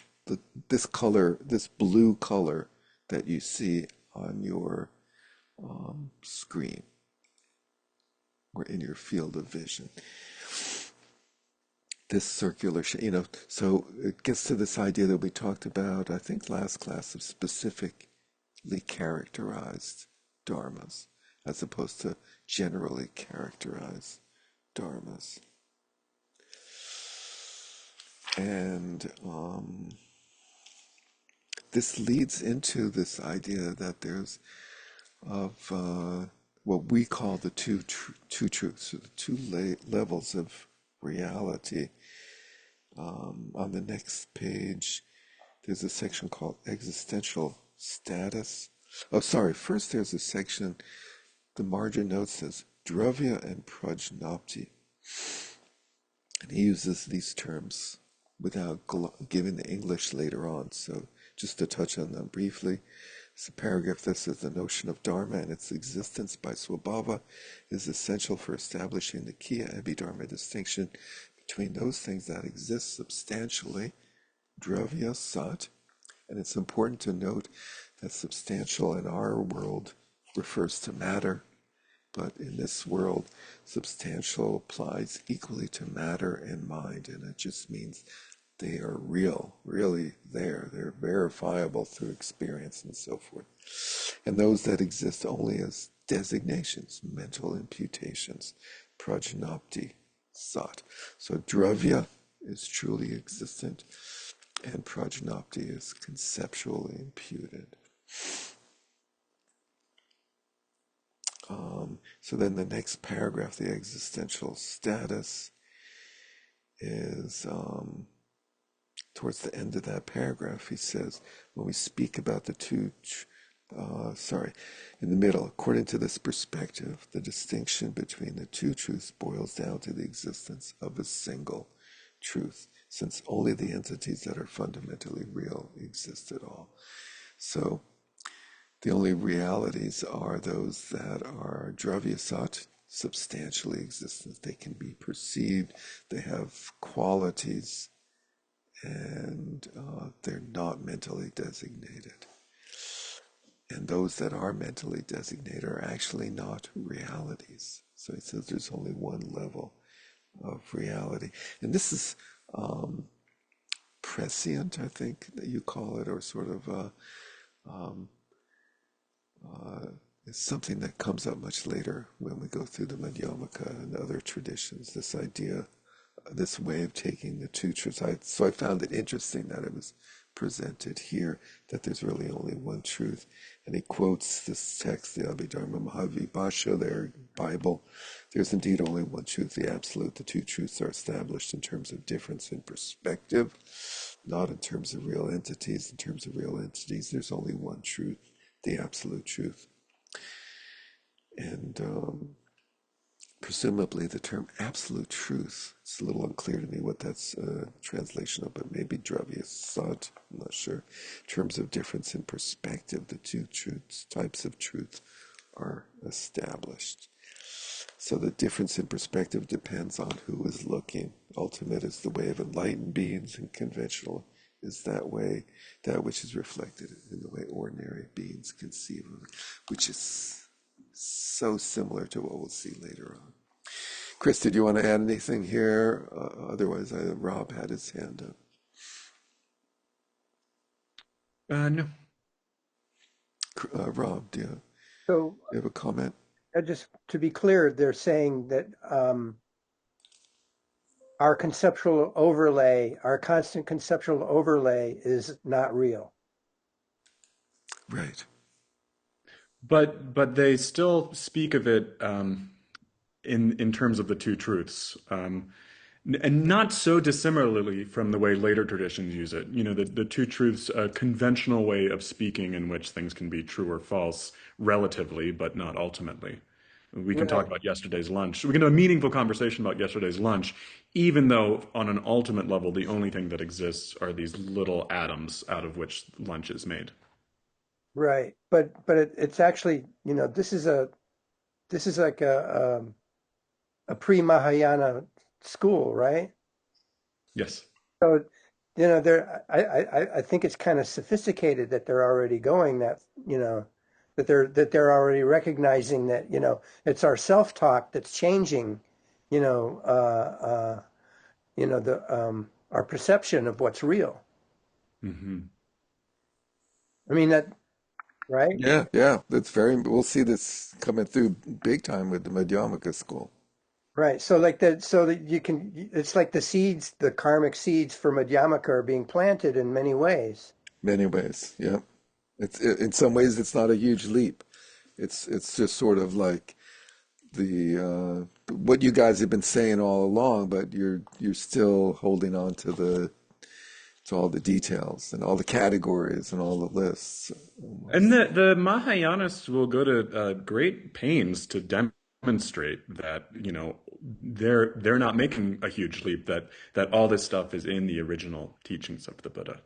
this color, this blue color that you see on your screen or in your field of vision. This circular shape, so it gets to this idea that we talked about, I think, last class, of specifically characterized dharmas as opposed to generally characterized dharmas. And this leads into this idea that there's of what we call the two truths, or the two levels of reality. On the next page, there's a section called existential status. Oh, sorry. First, there's a section, the margin note says dravya and prajnapti. And he uses these terms without giving the English later on. So just to touch on them briefly, it's a paragraph that says the notion of dharma and its existence by swabhava is essential for establishing the kiya abhidharma distinction between those things that exist substantially, dravya sat, and it's important to note that substantial in our world refers to matter, but in this world, substantial applies equally to matter and mind, and it just means they are real, really there. They're verifiable through experience and so forth. And those that exist only as designations, mental imputations, prajnapti, sat. So dravya is truly existent, and prajnapti is conceptually imputed. So then the next paragraph, the existential status, is towards the end of that paragraph. He says, when we speak about the in the middle, according to this perspective, the distinction between the two truths boils down to the existence of a single truth, since only the entities that are fundamentally real exist at all. So the only realities are those that are dravyasat, substantially existent. They can be perceived, they have qualities, and they're not mentally designated. And those that are mentally designated are actually not realities. So he says there's only one level of reality. And this is prescient, I think that you call it, or sort of it's something that comes up much later when we go through the Madhyamaka and other traditions, this idea, this way of taking the two truths. So I found it interesting that it was presented here, that there's really only one truth. And he quotes this text, the Abhidharma Mahavibhasha, their Bible. There's indeed only one truth, the absolute. The two truths are established in terms of difference in perspective, not in terms of real entities. In terms of real entities, there's only one truth, the absolute truth. And presumably the term absolute truth, it's a little unclear to me what that's a translation of, but maybe dravya sat, I'm not sure. In terms of difference in perspective, the two types of truth are established. So the difference in perspective depends on who is looking. Ultimate is the way of enlightened beings, and conventional is that way, that which is reflected in the way ordinary beings conceive of it, which is so similar to what we'll see later on. Chris, did you want to add anything here? Otherwise, Rob had his hand up. No. Rob, do you So have a comment? just to be clear, they're saying that our conceptual overlay, our constant conceptual overlay is not real. Right. But they still speak of it in terms of the two truths, and not so dissimilarly from the way later traditions use it. You know, the two truths, a conventional way of speaking in which things can be true or false relatively, but not ultimately. We can talk Right. about yesterday's lunch. We can have a meaningful conversation about yesterday's lunch, even though on an ultimate level, the only thing that exists are these little atoms out of which lunch is made. Right. But it's actually, this is like a pre-Mahayana school, right? Yes. So, I think it's kind of sophisticated that they're already going that, that they're already recognizing that, it's our self-talk that's changing, you know, the our perception of what's real. Hmm. I mean that, right? Yeah, yeah. That's very, we'll see this coming through big time with the Madhyamaka school. Right. So that you can, it's like the seeds, the karmic seeds for Madhyamaka are being planted in many ways. Many ways. Yeah. In some ways, it's not a huge leap. It's just sort of like what you guys have been saying all along, but you're still holding on to all the details and all the categories and all the lists And almost. the Mahayanists will go to great pains to demonstrate that, you know, they're not making a huge leap, that all this stuff is in the original teachings of the Buddha.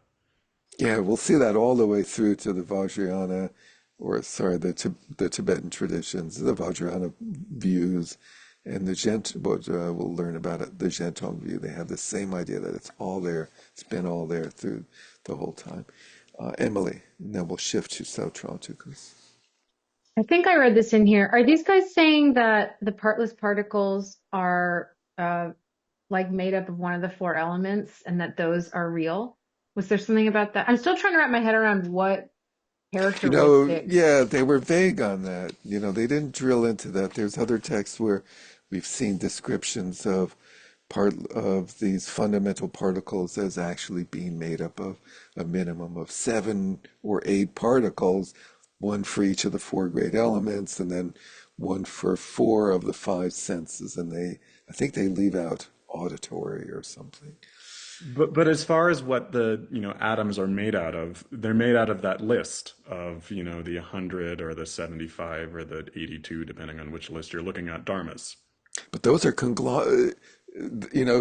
Yeah, we'll see that all the way through to the Vajrayana, or sorry, the Tibetan traditions, the Vajrayana views, and the what we'll learn about it, the Gentong view. They have the same idea that it's all there. It's been all there through the whole time. Emily, and then we'll shift to South Toronto. I think I read this in here. Are these guys saying that the partless particles are like made up of one of the four elements and that those are real? Was there something about that? I'm still trying to wrap my head around what characteristics. Yeah, they were vague on that. They didn't drill into that. There's other texts where we've seen descriptions of part of these fundamental particles as actually being made up of a minimum of 7 or 8 particles, one for each of the four great elements, and then one for four of the five senses. And I think they leave out auditory or something. But as far as what the, you know, atoms are made out of, they're made out of that list of, you know, the 100 or the 75 or the 82, depending on which list you're looking at, dharmas. But those are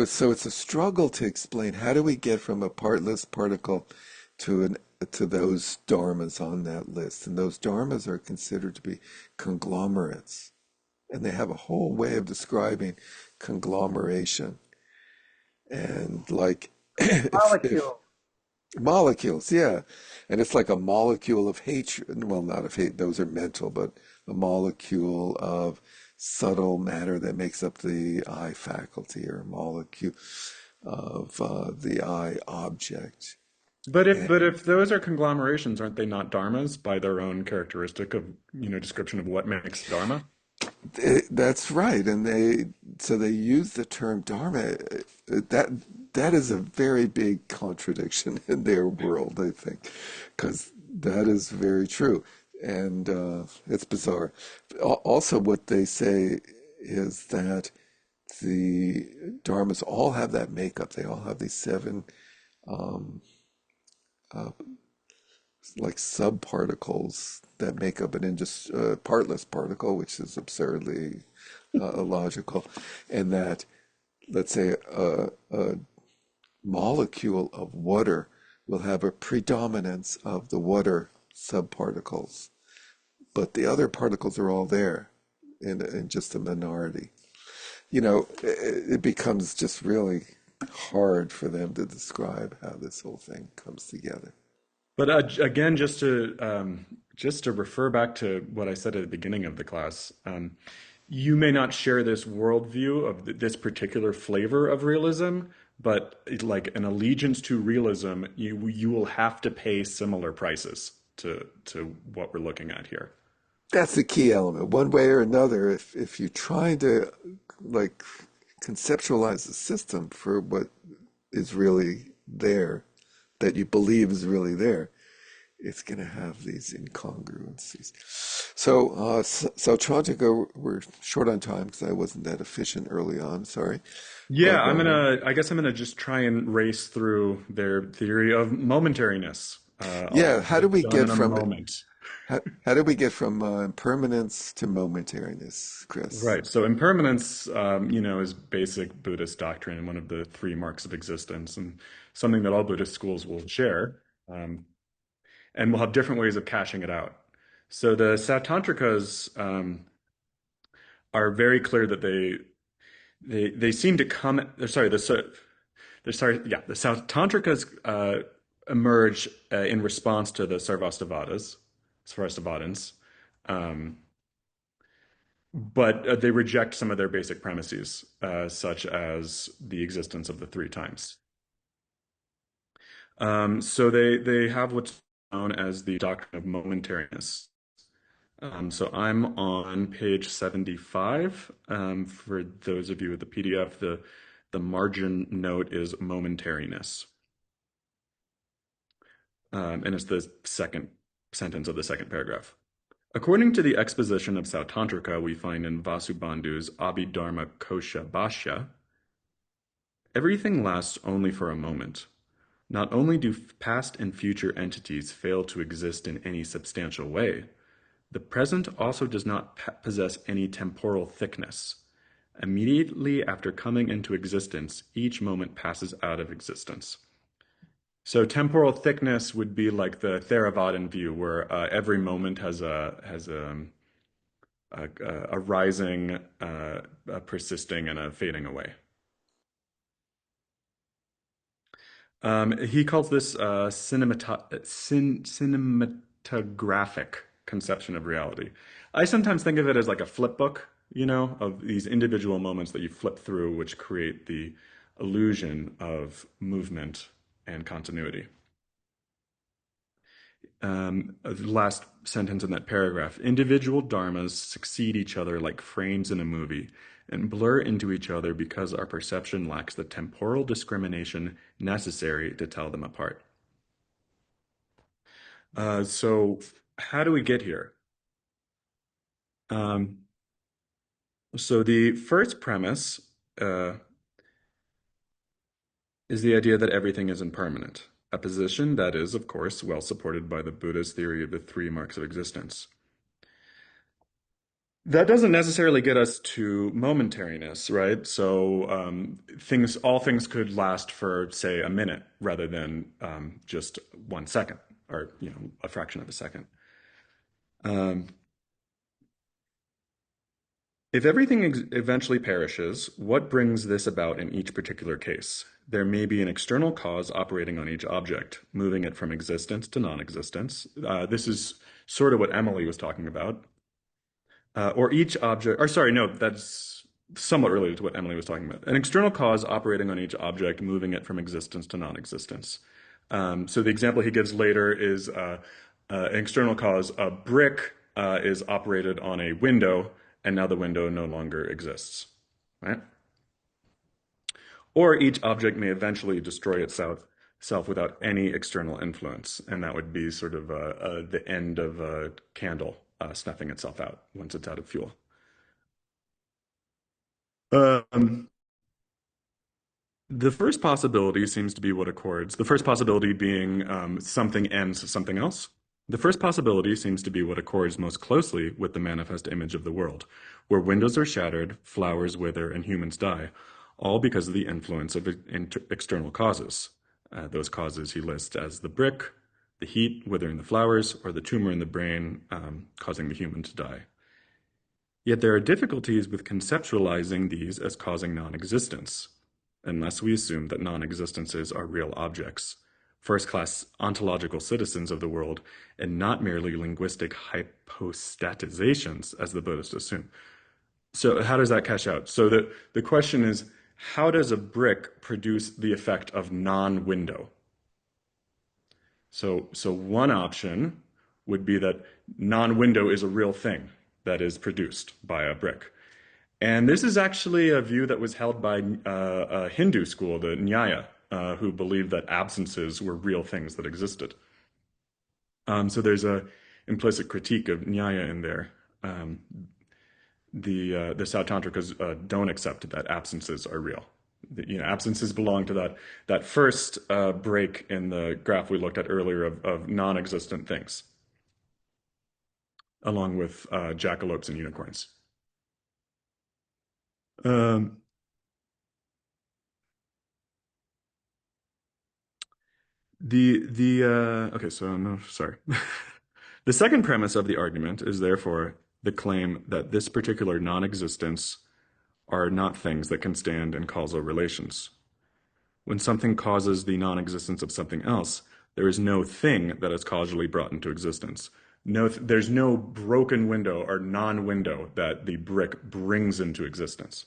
so it's a struggle to explain how do we get from a partless particle to those dharmas on that list. And those dharmas are considered to be conglomerates. And they have a whole way of describing conglomeration. And like if Molecule. molecules, yeah. And it's like a molecule of hatred. Well, not of hate, those are mental, but a molecule of subtle matter that makes up the eye faculty, or a molecule of the eye object. But if those are conglomerations, aren't they not dharmas by their own characteristic of, you know, description of what makes dharma? That's right, and they use the term dharma. That that is a very big contradiction in their world, I think, because that is very true, and it's bizarre. Also, what they say is that the dharmas all have that makeup. They all have these seven uh, like subparticles that make up an partless particle, which is absurdly illogical, and that, let's say, a molecule of water will have a predominance of the water subparticles, but the other particles are all there in just a minority. It becomes just really hard for them to describe how this whole thing comes together. But again, just to refer back to what I said at the beginning of the class, you may not share this worldview of this particular flavor of realism, but like an allegiance to realism, you will have to pay similar prices to what we're looking at here. That's the key element. One way or another, if you're trying to like conceptualize the system for what is really there, that you believe is really there, it's going to have these incongruencies. So trying to go, we're short on time because I wasn't that efficient early on, sorry. Yeah, But I guess I'm gonna just try and race through their theory of momentariness. I'll yeah, get it done in a moment. how do we get from impermanence to momentariness, Chris? Right. So impermanence, is basic Buddhist doctrine and one of the three marks of existence, and something that all Buddhist schools will share, um, and will have different ways of cashing it out. So the Sautrantikas are very clear that they seem to come. The Sautrantikas emerge in response to the Sarvastivadins, um, but they reject some of their basic premises, such as the existence of the three times. So they have what's known as the doctrine of momentariness. So I'm on page 75. For those of you with the PDF, the margin note is momentariness. And it's the second sentence of the second paragraph. According to the exposition of Sautantrika we find in Vasubandhu's Abhidharma Kosha Bhashya, everything lasts only for a moment. Not only do past and future entities fail to exist in any substantial way, the present also does not possess any temporal thickness. Immediately after coming into existence, each moment passes out of existence. So temporal thickness would be like the Theravadan view, where every moment has a rising, a persisting, and a fading away. He calls this cinematographic conception of reality. I sometimes think of it as like a flip book, of these individual moments that you flip through, which create the illusion of movement and continuity. The last sentence in that paragraph. Individual dharmas succeed each other like frames in a movie and blur into each other because our perception lacks the temporal discrimination necessary to tell them apart. So how do we get here? So the first premise is the idea that everything is impermanent, a position that is, of course, well supported by the Buddhist theory of the three marks of existence. That doesn't necessarily get us to momentariness, right? So all things could last for, say, a minute rather than just 1 second, or a fraction of a second. If everything eventually perishes, what brings this about in each particular case? There may be an external cause operating on each object, moving it from existence to non-existence. This is sort of what Emily was talking about. Or each object, or sorry, no, that's somewhat related to what Emily was talking about. An external cause operating on each object, moving it from existence to non-existence. So the example he gives later is an external cause. A brick is operated on a window, and now the window no longer exists, right? Or each object may eventually destroy itself without any external influence, and that would be sort of the end of a candle snuffing itself out once it's out of fuel. The first possibility seems to be what accords. The first possibility being something ends something else. The first possibility seems to be what accords most closely with the manifest image of the world, where windows are shattered, flowers wither, and humans die, all because of the influence of external causes. Those causes he lists as the brick, the heat withering the flowers, or the tumor in the brain causing the human to die. Yet there are difficulties with conceptualizing these as causing non-existence, unless we assume that non-existences are real objects, first-class ontological citizens of the world, and not merely linguistic hypostatizations, as the Buddhists assume. So how does that cash out? So the question is, how does a brick produce the effect of non-window? So one option would be that non-window is a real thing that is produced by a brick. And this is actually a view that was held by a Hindu school, the Nyaya, who believed that absences were real things that existed. So there's a implicit critique of Nyaya in there. The Sautantrikas don't accept that absences are real. Absences belong to that first break in the graph we looked at earlier of non-existent things, along with jackalopes and unicorns. Okay, so no, sorry. The second premise of the argument is therefore the claim that this particular non-existence are not things that can stand in causal relations. When something causes the non-existence of something else, there is no thing that is causally brought into existence. There's no broken window or non-window that the brick brings into existence.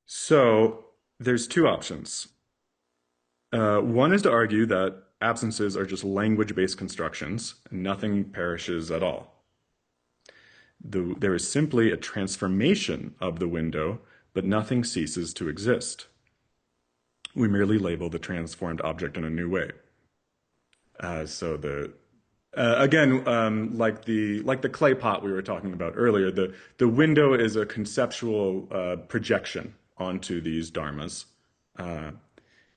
So there's two options. One is to argue that absences are just language-based constructions and nothing perishes at all. There is simply a transformation of the window, but nothing ceases to exist. We merely label the transformed object in a new way. So again, like the clay pot we were talking about earlier, the window is a conceptual projection onto these dharmas,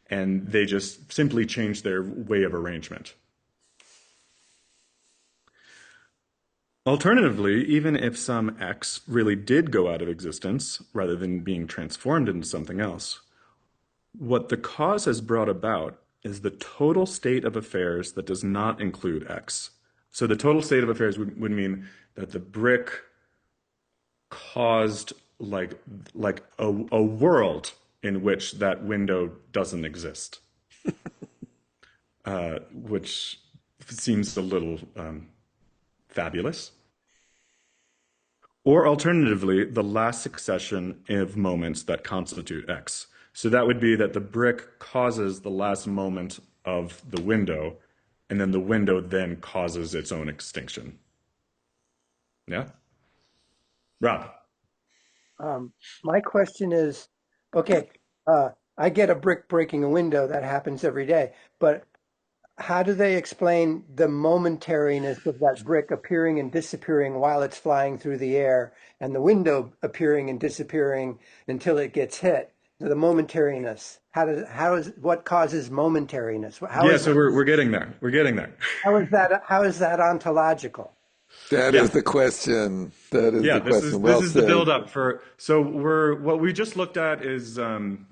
and they just simply change their way of arrangement. Alternatively, even if some X really did go out of existence rather than being transformed into something else, what the cause has brought about is the total state of affairs that does not include X. So the total state of affairs would mean that the brick caused like a world in which that window doesn't exist, which seems a little fabulous. Or alternatively, the last succession of moments that constitute X. So that would be that the brick causes the last moment of the window, and then the window then causes its own extinction. Yeah? Rob? My question is, okay, I get a brick breaking a window. That happens every day. But how do they explain the momentariness of that brick appearing and disappearing while it's flying through the air, and the window appearing and disappearing until it gets hit? The momentariness. What causes momentariness? So we're getting there. We're getting there. How is that ontological? That is the question. That is the question. This is the build-up for. So what we just looked at is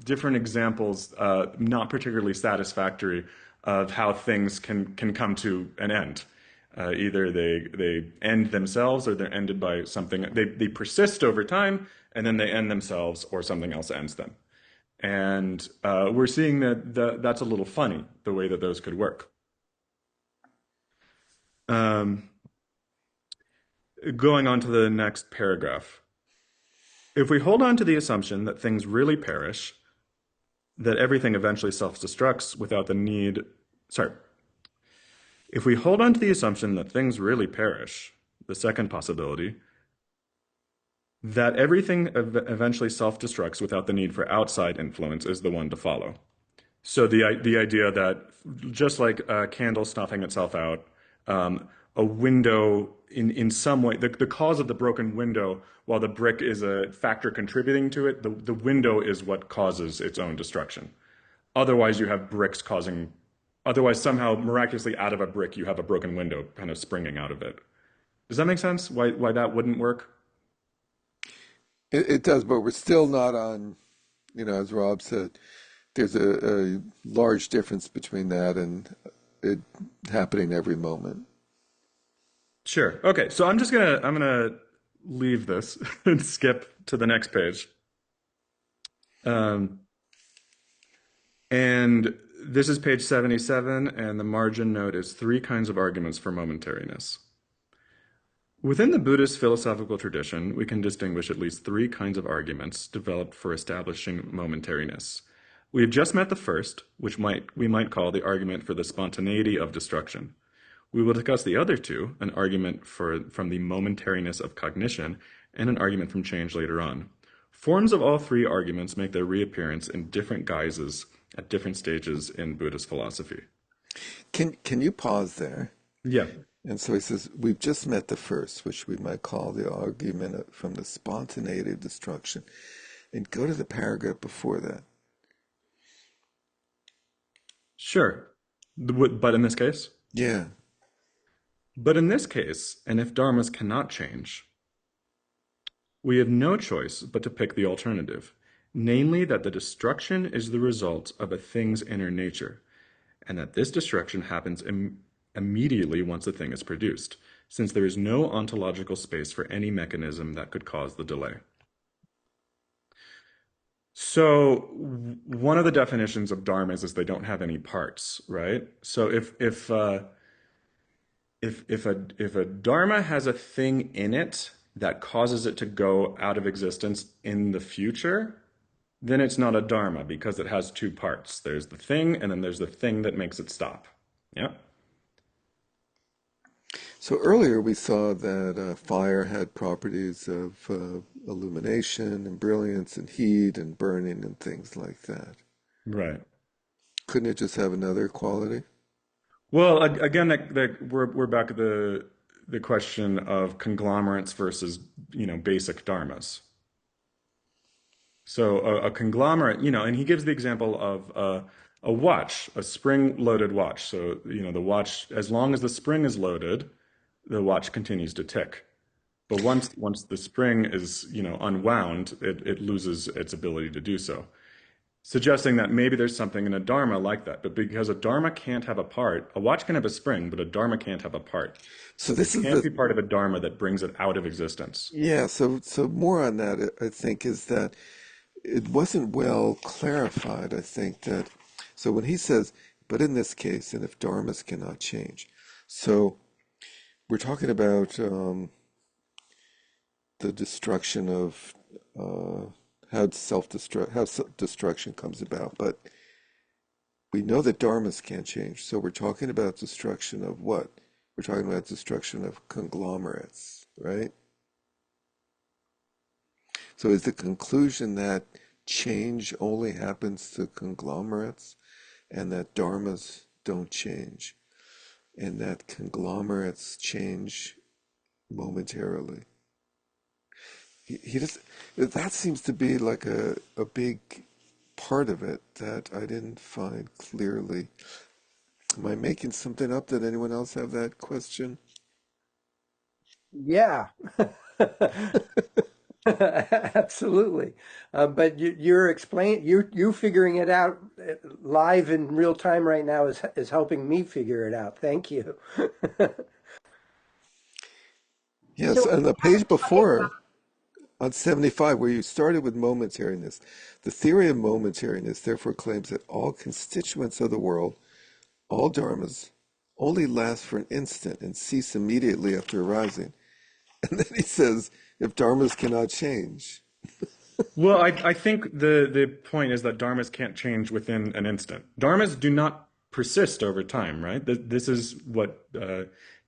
different examples, not particularly satisfactory, of how things can come to an end. Either they end themselves, or they're ended by something. They persist over time, and then they end themselves, or something else ends them. And we're seeing that's a little funny, the way that those could work. Going on to the next paragraph. If we hold on to the assumption that things really perish, that everything eventually self-destructs without the need... If we hold on to the assumption that things really perish, the second possibility, that everything eventually self-destructs without the need for outside influence is the one to follow. So the idea that just like a candle snuffing itself out, a window in some way, the cause of the broken window, while the brick is a factor contributing to it, the window is what causes its own destruction. Otherwise, you have bricks causing, otherwise somehow miraculously out of a brick, you have a broken window kind of springing out of it. Does that make sense? Why that wouldn't work? It does, but we're still not on, as Rob said, there's a large difference between that and it happening every moment. Sure. Okay. So I'm gonna leave this and skip to the next page. And this is page 77, and the margin note is 3 kinds of arguments for momentariness. Within the Buddhist philosophical tradition, we can distinguish at least 3 kinds of arguments developed for establishing momentariness. We have just met the first, which we might call the argument for the spontaneity of destruction. We will discuss the other two, an argument from the momentariness of cognition and an argument from change later on. Forms of all three arguments make their reappearance in different guises at different stages in Buddhist philosophy. Can you pause there? Yeah, And so he says, we've just met the first, which we might call the argument from the spontaneity of destruction. And go to the paragraph before that. sure. But in this case? Yeah. But in this case, and if dharmas cannot change, we have no choice but to pick the alternative, namely that the destruction is the result of a thing's inner nature, and that this destruction happens immediately once a thing is produced, since there is no ontological space for any mechanism that could cause the delay. So one of the definitions of dharmas is they don't have any parts, right? So if a dharma has a thing in it that causes it to go out of existence in the future, then it's not a dharma because it has two parts. There's the thing, and then there's the thing that makes it stop. Yeah. So earlier we saw that fire had properties of illumination and brilliance and heat and burning and things like that. Right. Couldn't it just have another quality? Well, again, we're back at the question of conglomerates versus, basic dharmas. So a conglomerate, and he gives the example of a watch, a spring-loaded watch. So, the watch, as long as the spring is loaded, the watch continues to tick. But once the spring is, unwound, it loses its ability to do so. Suggesting that maybe there's something in a dharma like that. But because a dharma can't have a part, a watch can have a spring, but a dharma can't have a part. So this It is can't the be part of a dharma that brings it out of existence. yeah. So more on that, I think, is that it wasn't well clarified. I think that so when he says, but in this case, and if dharmas cannot change, so we're talking about the destruction of how destruction comes about, but we know that dharmas can't change. So we're talking about destruction of what? We're talking about destruction of conglomerates, right? So is the conclusion that change only happens to conglomerates and that dharmas don't change and that conglomerates change momentarily? He just, that seems to be like a big part of it that I didn't find clearly. Am I making something up? Did anyone else have that question? Yeah. Absolutely. But you're explaining, you figuring it out live in real time right now is helping me figure it out. Thank you. Yes, So on the page before, on 75, where you started with momentariness, the theory of momentariness therefore claims that all constituents of the world, all dharmas, only last for an instant and cease immediately after arising. And then he says, if dharmas cannot change. Well, I think the point is that dharmas can't change within an instant. Dharmas do not persist over time, right? This is what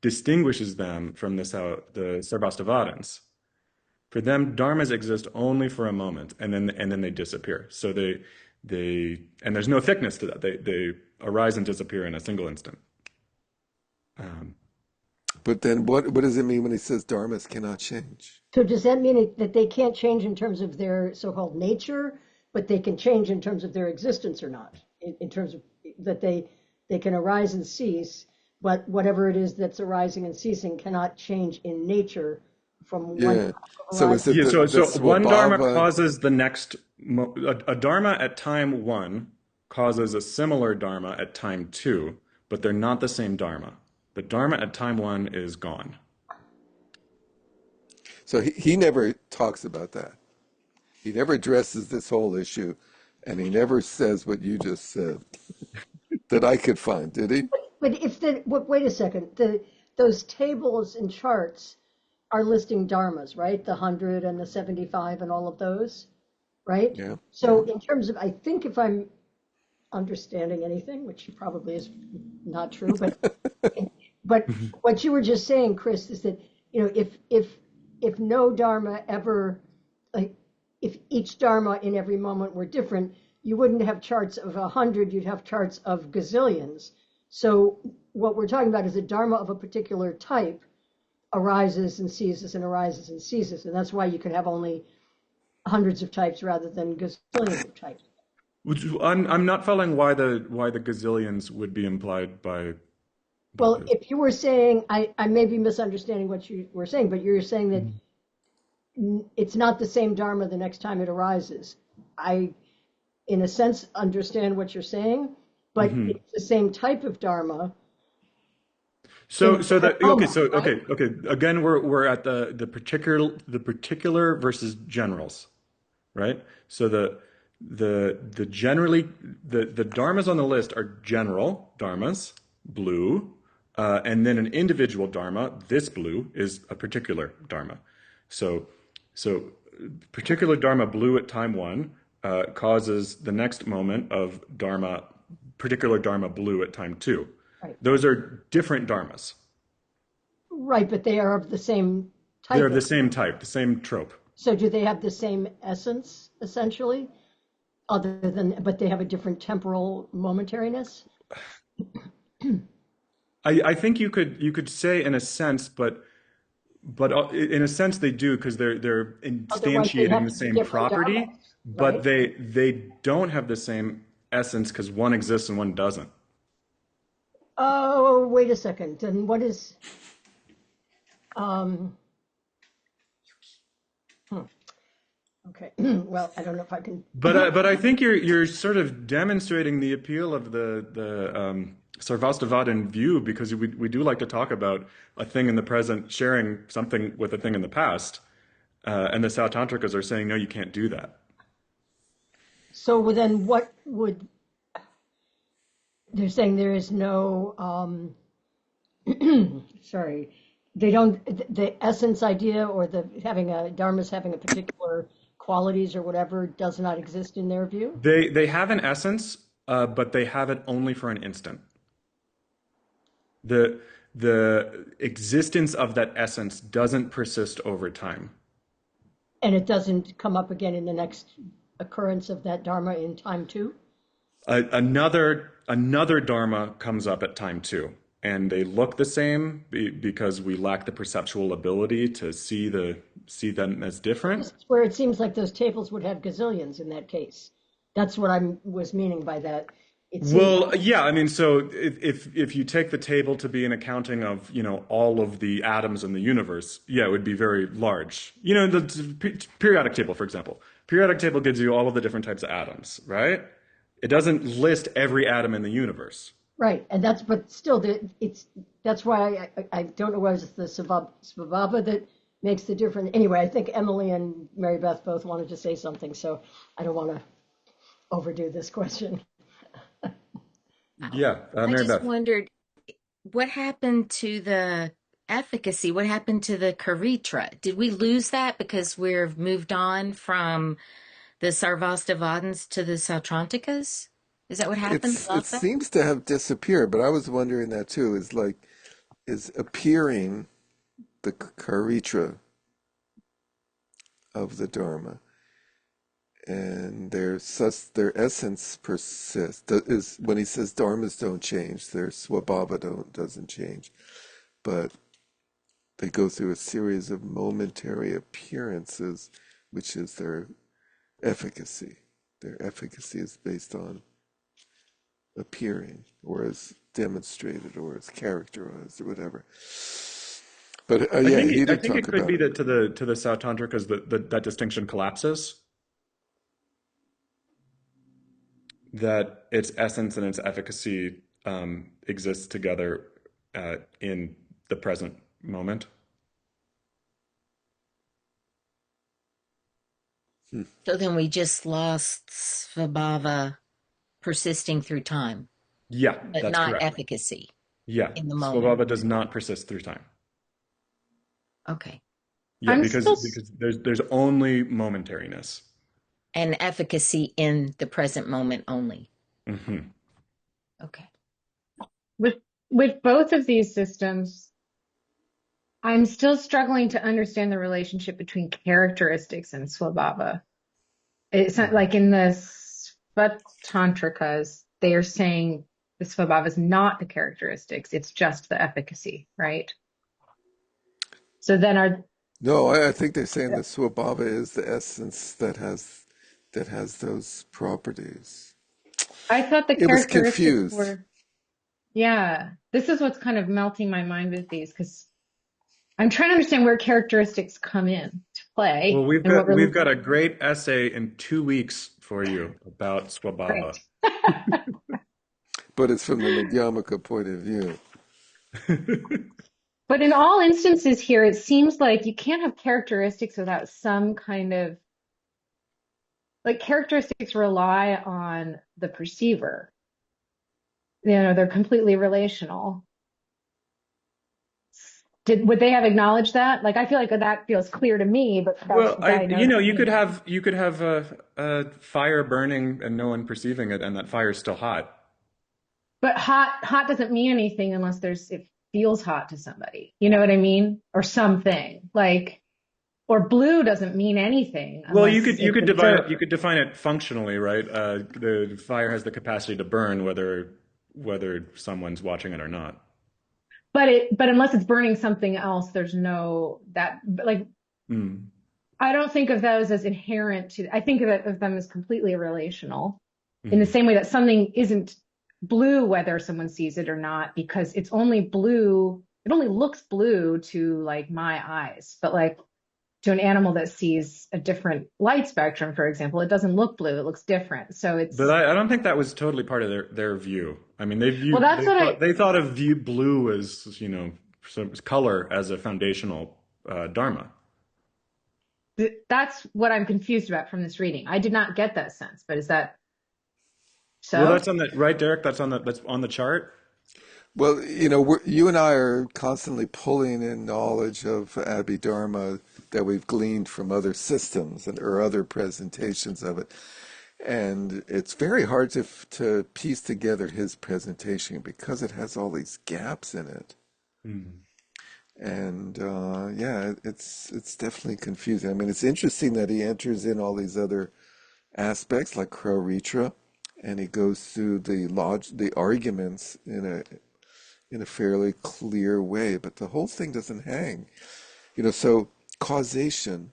distinguishes them from the Sarvastivadins. For them, dharmas exist only for a moment, and then they disappear. So and there's no thickness to that. They arise and disappear in a single instant. But then what does it mean when he says dharmas cannot change? So does that mean that they can't change in terms of their so-called nature, but they can change in terms of their existence or not? In terms of that they can arise and cease, but whatever it is that's arising and ceasing cannot change in nature from one Yeah. So is horizon. it Yeah, so the one dharma swabhava? causes the next, a dharma at time one causes a similar dharma at time two, but they're not the same dharma. The dharma at time one is gone. So he never talks about that. He never addresses this whole issue, and he never says what you just said that I could find, did he? But if wait a second, those tables and charts are listing dharmas, right? The 100 and the 75 and all of those, right? Yeah. So in terms of, I think if I'm understanding anything, which probably is not true, But what you were just saying, Chris, is that, if no dharma ever, like, if each dharma in every moment were different, you wouldn't have charts of 100, you'd have charts of gazillions. So what we're talking about is a dharma of a particular type arises and ceases and arises and ceases, and that's why you could have only hundreds of types rather than gazillions of types. I'm not following why the gazillions would be implied by Well, this. if you were saying, I may be misunderstanding what you were saying, but you're saying that it's not the same dharma the next time it arises. I, in a sense, understand what you're saying, but it's the same type of dharma. Okay. Again, we're at the particular versus generals, right? So the generally the dharmas on the list are general dharmas, blue, and then an individual dharma, this blue, is a particular dharma. So particular dharma blue at time one causes the next moment of particular dharma blue at time two. Right. Those are different dharmas. Right, but they are of the same type. They're of the same type, the same trope. So do they have the same essence, essentially? But they have a different temporal momentariness? I think you could say in a sense, but in a sense they do, because they're Otherwise, they'd instantiating have the to be same different property, dharmas, but right? they don't have the same essence because one exists and one doesn't. Oh, wait a second. And what is... Um, okay. Well, I don't know if I can... But I think you're sort of demonstrating the appeal of the Sarvastivadin view, because we do like to talk about a thing in the present sharing something with a thing in the past, and the Sautantrikas are saying no, you can't do that. So then what would... They're saying there is no... sorry. They don't... The essence idea or the having a... Dharma's having a particular qualities or whatever does not exist in their view? They have an essence, but they have it only for an instant. The existence of that essence doesn't persist over time. And it doesn't come up again in the next occurrence of that dharma in time too? Another dharma comes up at time two, and they look the same because we lack the perceptual ability to see them as different. This is where it seems like those tables would have gazillions in that case. That's what I was meaning by that. Well, yeah, I mean, so if you take the table to be an accounting of, all of the atoms in the universe, yeah, it would be very large. The periodic table, for example. Periodic table gives you all of the different types of atoms, right? It doesn't list every atom in the universe. Right, and but still, that's why I don't know whether it's the Svabhava that makes the difference. Anyway, I think Emily and Mary Beth both wanted to say something, so I don't want to overdo this question. Yeah, I Mary just Beth. wondered what happened to the efficacy? What happened to the Karitra? Did we lose that because we've moved on from the Sarvastivadins to the Sautrantikas? Is that what happened? It seems to have disappeared, but I was wondering that too. Is appearing the karitra of the dharma, and their essence persists. Is when he says dharmas don't change, their swabhava doesn't change, but they go through a series of momentary appearances, which is their efficacy. Their efficacy is based on appearing, or as demonstrated, or as characterized, or whatever. But he did I think talk it could about be it. that to the Sautantrikas that distinction collapses. That its essence and its efficacy exists together in the present moment. So then we just lost Svabhava persisting through time, Yeah, but that's not correct. efficacy Yeah, in the moment. Svabhava does not persist through time. Okay. Yeah, I'm because still there's only momentariness. And efficacy in the present moment only. Hmm. Okay. with with both of these systems, I'm still struggling to understand the relationship between characteristics and swabhava. It's not Mhm. like in the Svatantrikas, they are saying the swabhava is not the characteristics, it's just the efficacy, right? So then No, I think they're saying that Swabhava is the essence that has those properties. I thought the It was characteristics confused. were, yeah, this is what's kind of melting my mind with these because I'm trying to understand where characteristics come in to Well, play and what we're we've looking got a great essay in 2 weeks for you about for. Swabhava. Great. But it's from the Madhyamaka point of view. But in all instances here, it seems like you can't have characteristics without some kind of like characteristics rely on the perceiver. They're completely relational. Would they have acknowledged that? Like I feel like that feels clear to me, but that's Well, the diagnosis to me. you could have a fire burning and no one perceiving it, and that fire's still hot. But hot doesn't mean anything unless it feels hot to somebody. You know what I mean? Or something. Like or blue doesn't mean anything Well, unless you it's could divide it. You observed. could define it functionally, right? The fire has the capacity to burn, whether someone's watching it or not. But unless it's burning something else, there's no that like Mm. I don't think of those as inherent to I think of them as completely relational in the Mhm. same way that something isn't blue whether someone sees it or not because it's only blue, it only looks blue to like my eyes, but like to an animal that sees a different light spectrum, for example, it doesn't look blue, it looks different. So But it's I don't think that was totally part of their view. I mean, well that's what I they thought of view blue as some color as a foundational dharma. that's what I'm confused about from this reading. I did not get that sense, but is that Well, so? that's on the right, Derek. That's on the chart. Well, you and I are constantly pulling in knowledge of Abhidharma that we've gleaned from other systems or other presentations of it. And it's very hard to piece together his presentation because it has all these gaps in it. Mm. And yeah, it's definitely confusing. I mean, it's interesting that he enters in all these other aspects like Ritra, and he goes through the arguments in a fairly clear way, but the whole thing doesn't hang. So causation,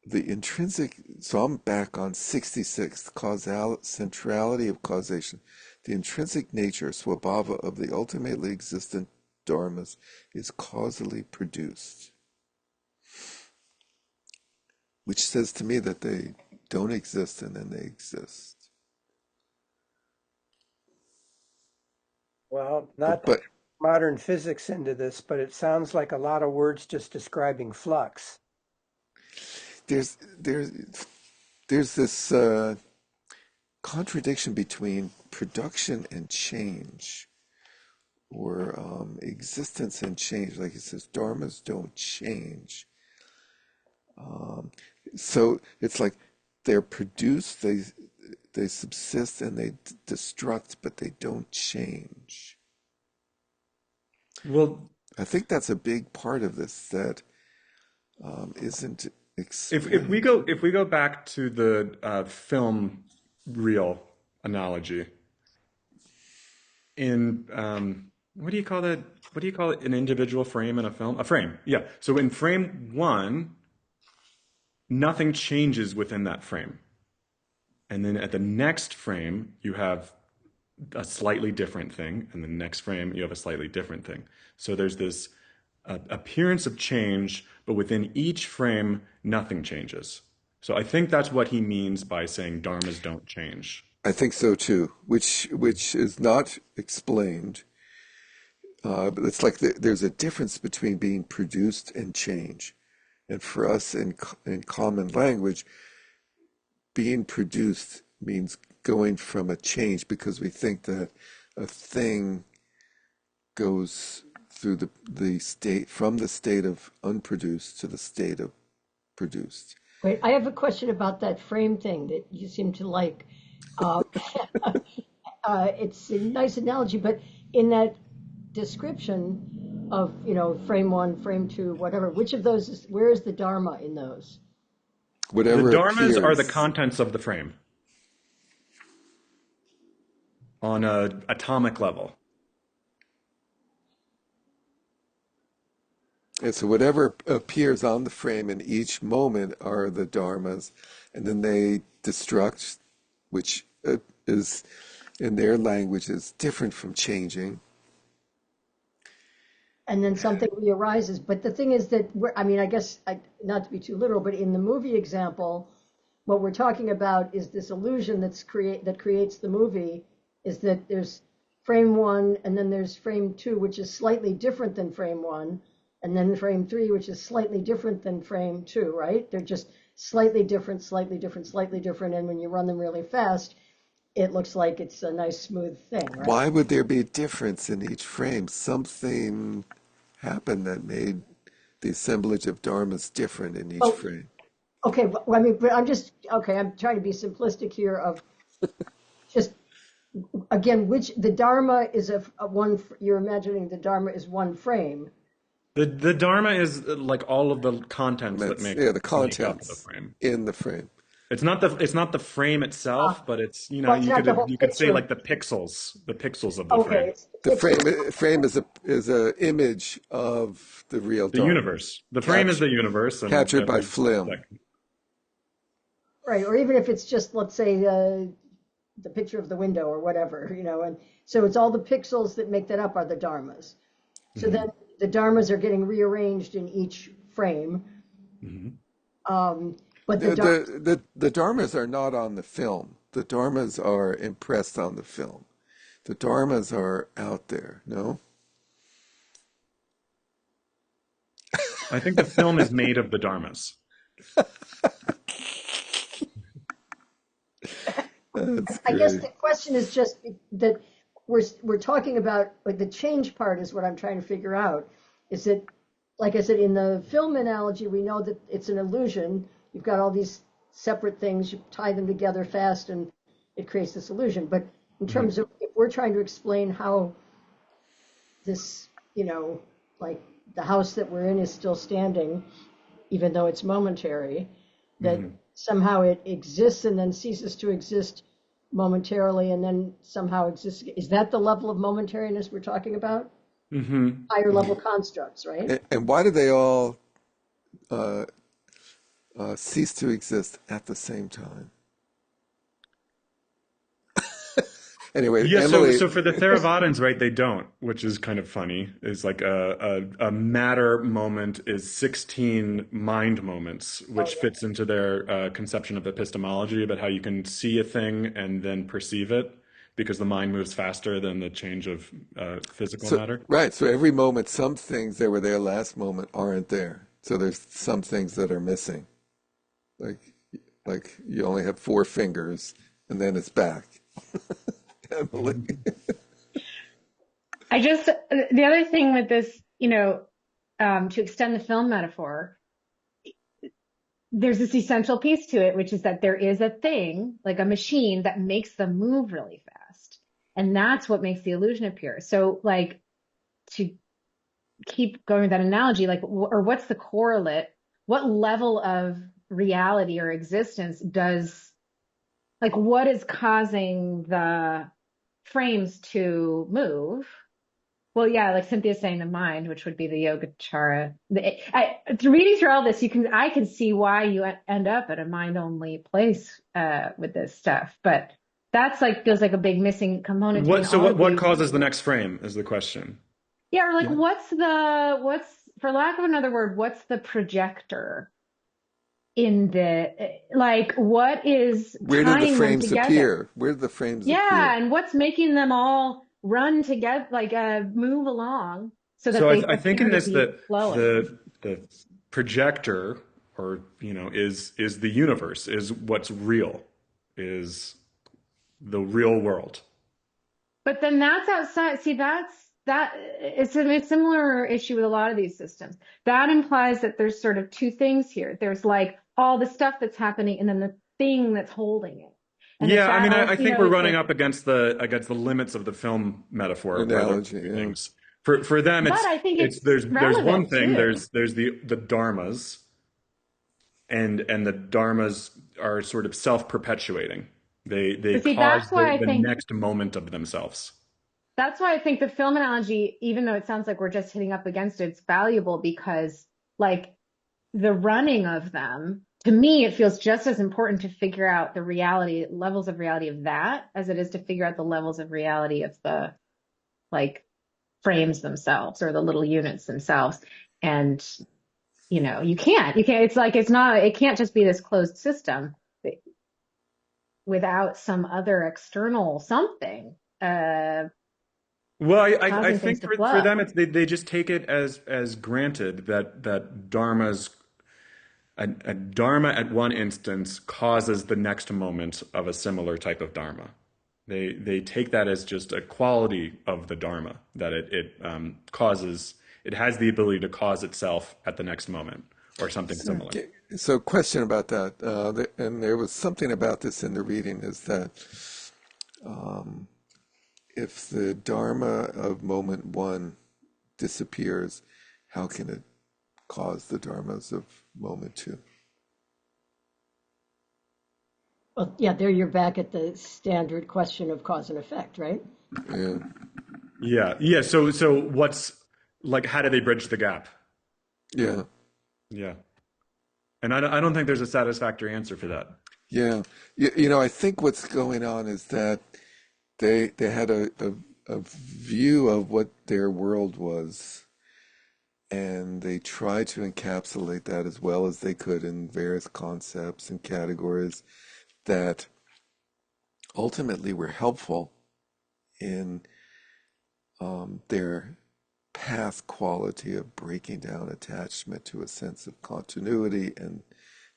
the intrinsic, so I'm back on 66, causal centrality of causation. The intrinsic nature, swabhava, of the ultimately existent dharmas is causally produced, which says to me that they don't exist and then they exist. Well, But, not to but bring modern physics into this, but it sounds like a lot of words just describing flux. there's there's there's this contradiction between production and change, or existence and change. Like it says, dharmas don't change. Um, so it's like they're produced, they subsist, and they destruct, but they don't change. Well, I think that's a big part of this that isn't if explained. we go back to the film reel analogy in what do you call that? What do you call it? An individual frame in a film? A frame. Yeah. So in frame one, nothing changes within that frame. And then at the next frame, you have a slightly different thing. And the next frame, you have a slightly different thing. So there's this appearance of change, but within each frame, nothing changes. So I think that's what he means by saying dharmas don't change. I think so too, which is not explained. But it's like there's a difference between being produced and change. And for us in common language, being produced means going from a change because we think that a thing goes through the state from the state of unproduced to the state of produced. Great. I have a question about that frame thing that you seem to like. Uh, it's a nice analogy, but in that description of, frame one, frame two, whatever, which of those where is the Dharma in those? The Whatever dharmas are the appears. contents of the frame on an atomic level. And so whatever appears on the frame in each moment are the dharmas, and then they destruct, which is in their language is different from changing. And then something rearises. But the thing is that I guess not to be too literal, but in the movie example, what we're talking about is this illusion that creates the movie, is that there's frame one, and then there's frame two, which is slightly different than frame one, and then frame three, which is slightly different than frame two, right? They're just slightly different, slightly different, slightly different, and when you run them really fast, it looks like it's a nice smooth thing, right? Why would there be a difference in each frame? Something happened that made the assemblage of dharmas different in each Oh, frame. okay, but I'm trying to be simplistic here of just, again, which the Dharma is a one, you're imagining the Dharma is one frame. The dharma is like all of the contents that That's, make yeah, the make up the contents frame. in the frame. It's not the frame itself, but it's Well, it's not the whole you could say picture. like the pixels of the Okay, frame. it's The the pixel. frame is a image of the real The dharma, universe. The frame is captured the universe, and captured by every film. Right, or even if it's just, let's say, the picture of the window or whatever, and so it's all the pixels that make that up are the dharmas. So Mhm. then the dharmas are getting rearranged in each frame. Mhm. But the dharma, The dharmas are not on the film. The dharmas are impressed on the film. The dharmas are out there, no? I think the film is made of the dharmas. That's I guess great. the question is just that we're talking about, like, the change part is what I'm trying to figure out. Is that, like I said, in the film analogy, we know that it's an illusion. You've got all these separate things, you tie them together fast, and it creates this illusion. But in Mhm. terms of if we're trying to explain how this, like the house that we're in is still standing, even though it's momentary, that Mhm. somehow it exists and then ceases to exist momentarily and then somehow exists. Is that the level of momentariness we're talking about? Mhm. Higher level constructs, right? And why do they all uh, cease to exist at the same time? Anyway, Yeah, so Emily, so for the Theravadins, right, they don't, which is kind of funny. Is like a matter moment is 16 mind moments, Oh, which yeah. fits into their conception of epistemology about how you can see a thing and then perceive it because the mind moves faster than the change of physical so matter. right, so every moment, some things that were there last moment aren't there. So there's some things that are missing. Like like you only have four fingers, and then it's back. Emily. The other thing with this, to extend the film metaphor, there's this essential piece to it, which is that there is a thing, like a machine, that makes them move really fast. And that's what makes the illusion appear. So, like, to keep going with that analogy, like, or what's the correlate? What level of reality or existence like, what is causing the frames to move? Well, yeah, like Cynthia's saying, the mind, which would be the Yogacara. Reading through all this, I can see why you end up at a mind-only place with this stuff. But that's like feels like a big missing component to me What in so all what of what these. causes the next frame is the question. Yeah, or like Yeah. what's for lack of another word, what's the projector in like what is Where do the tying them frames together? appear? Where do the frames Yeah, appear? and what's making them all run together, like move along so that So they I think appear in to this be that flowing. the projector or is the universe, is what's real, is the real world. But then that's outside. See, it's a similar issue with a lot of these systems. That implies that there's sort of two things here. There's like all the stuff that's happening and then the thing that's holding it. And the Yeah, I mean, channels, I you think know, we're it's running like, up against the limits of the film metaphor where they're Analogy, moving yeah. things. For them, but I think it's it's there's one relevant thing. too. There's the dharmas, and the dharmas are sort of self-perpetuating. They But see, cause the next moment of themselves. that's why I think the film analogy, even though it sounds like we're just hitting up against it, it's valuable because like the running of them, to me, it feels just as important to figure out the reality, levels of reality of that as it is to figure out the levels of reality of the like frames themselves or the little units themselves. And, you know, it's like, it's not, it can't just be this closed system without some other external something, Well, I causing things think to for flow. them, they just take it as granted that dharmas a dharma at one instance causes the next moment of a similar type of dharma. They take that as just a quality of the dharma that it causes. It has the ability to cause itself at the next moment or something similar. Okay, so question about that, and there was something about this in the reading, is that if the dharma of moment one disappears, how can it cause the dharmas of moment two? Well, yeah, there you're back at the standard question of cause and effect, right? Yeah, Yeah. So what's like? How do they bridge the gap? yeah, Yeah. And I don't think there's a satisfactory answer for that. yeah. I think what's going on is that they had a view of what their world was, and they tried to encapsulate that as well as they could in various concepts and categories that ultimately were helpful in their path quality of breaking down attachment to a sense of continuity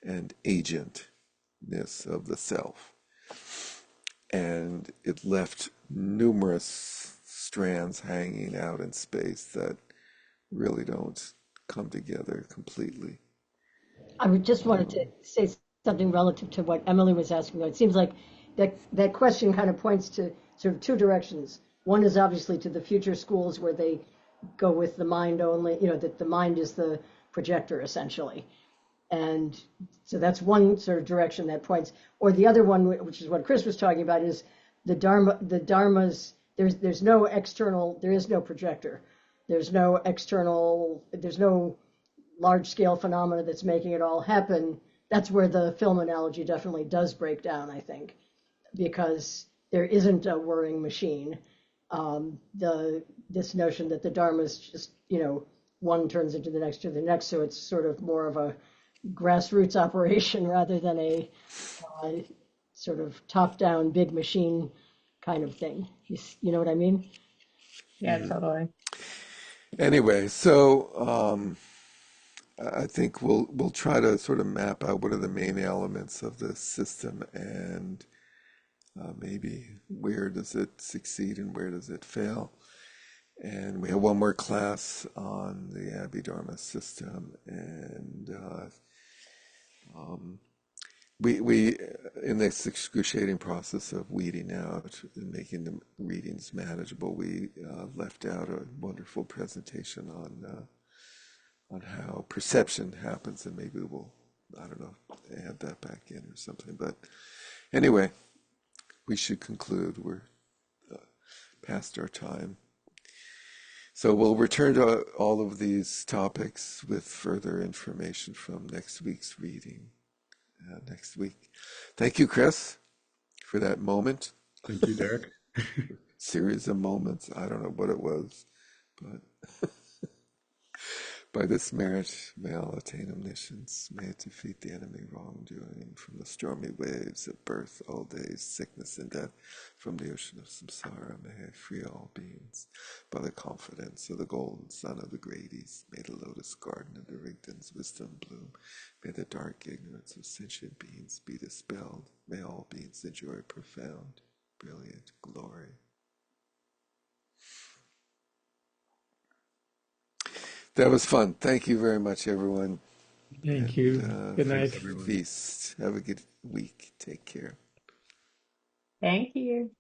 and agentness of the self. And it left numerous strands hanging out in space that really don't come together completely. I would just wanted to say something relative to what Emily was asking. Though. It seems like that question kind of points to sort of two directions. One is obviously to the future schools where they go with the mind only, that the mind is the projector essentially. And so that's one sort of direction that points. Or the other one, which is what Chris was talking about, is the dharmas. There's no external. There is no projector. There's no external. There's no large scale phenomena that's making it all happen. That's where the film analogy definitely does break down, I think, because there isn't a whirring machine. This notion that the dharma is just one turns into the next to the next, so it's sort of more of a grassroots operation rather than a uh, sort of top-down big machine kind of thing. You know what I mean? Yeah, totally. Anyway, so I think we'll try to sort of map out what are the main elements of this system, and maybe where does it succeed and where does it fail. And we have one more class on the Abhidharma system, and we in this excruciating process of weeding out and making the readings manageable, we left out a wonderful presentation on how perception happens, and maybe we'll, I don't know, add that back in or something. But anyway, we should conclude. We're past our time. So we'll return to all of these topics with further information from next week's reading next week. Thank you, Chris, for that moment. Thank you, Derek. Series of moments. I don't know what it was, but by this merit may all attain omniscience, may it defeat the enemy wrongdoing from the stormy waves of birth, all days, sickness and death, from the ocean of samsara, may it free all beings by the confidence of the golden sun of the great east, may the lotus garden of the Rigdon's wisdom bloom, may the dark ignorance of sentient beings be dispelled, may all beings enjoy profound, brilliant glory. That was fun. Thank you very much, everyone. Thank you. Good night. Feast. Have a good week. Take care. Thank you.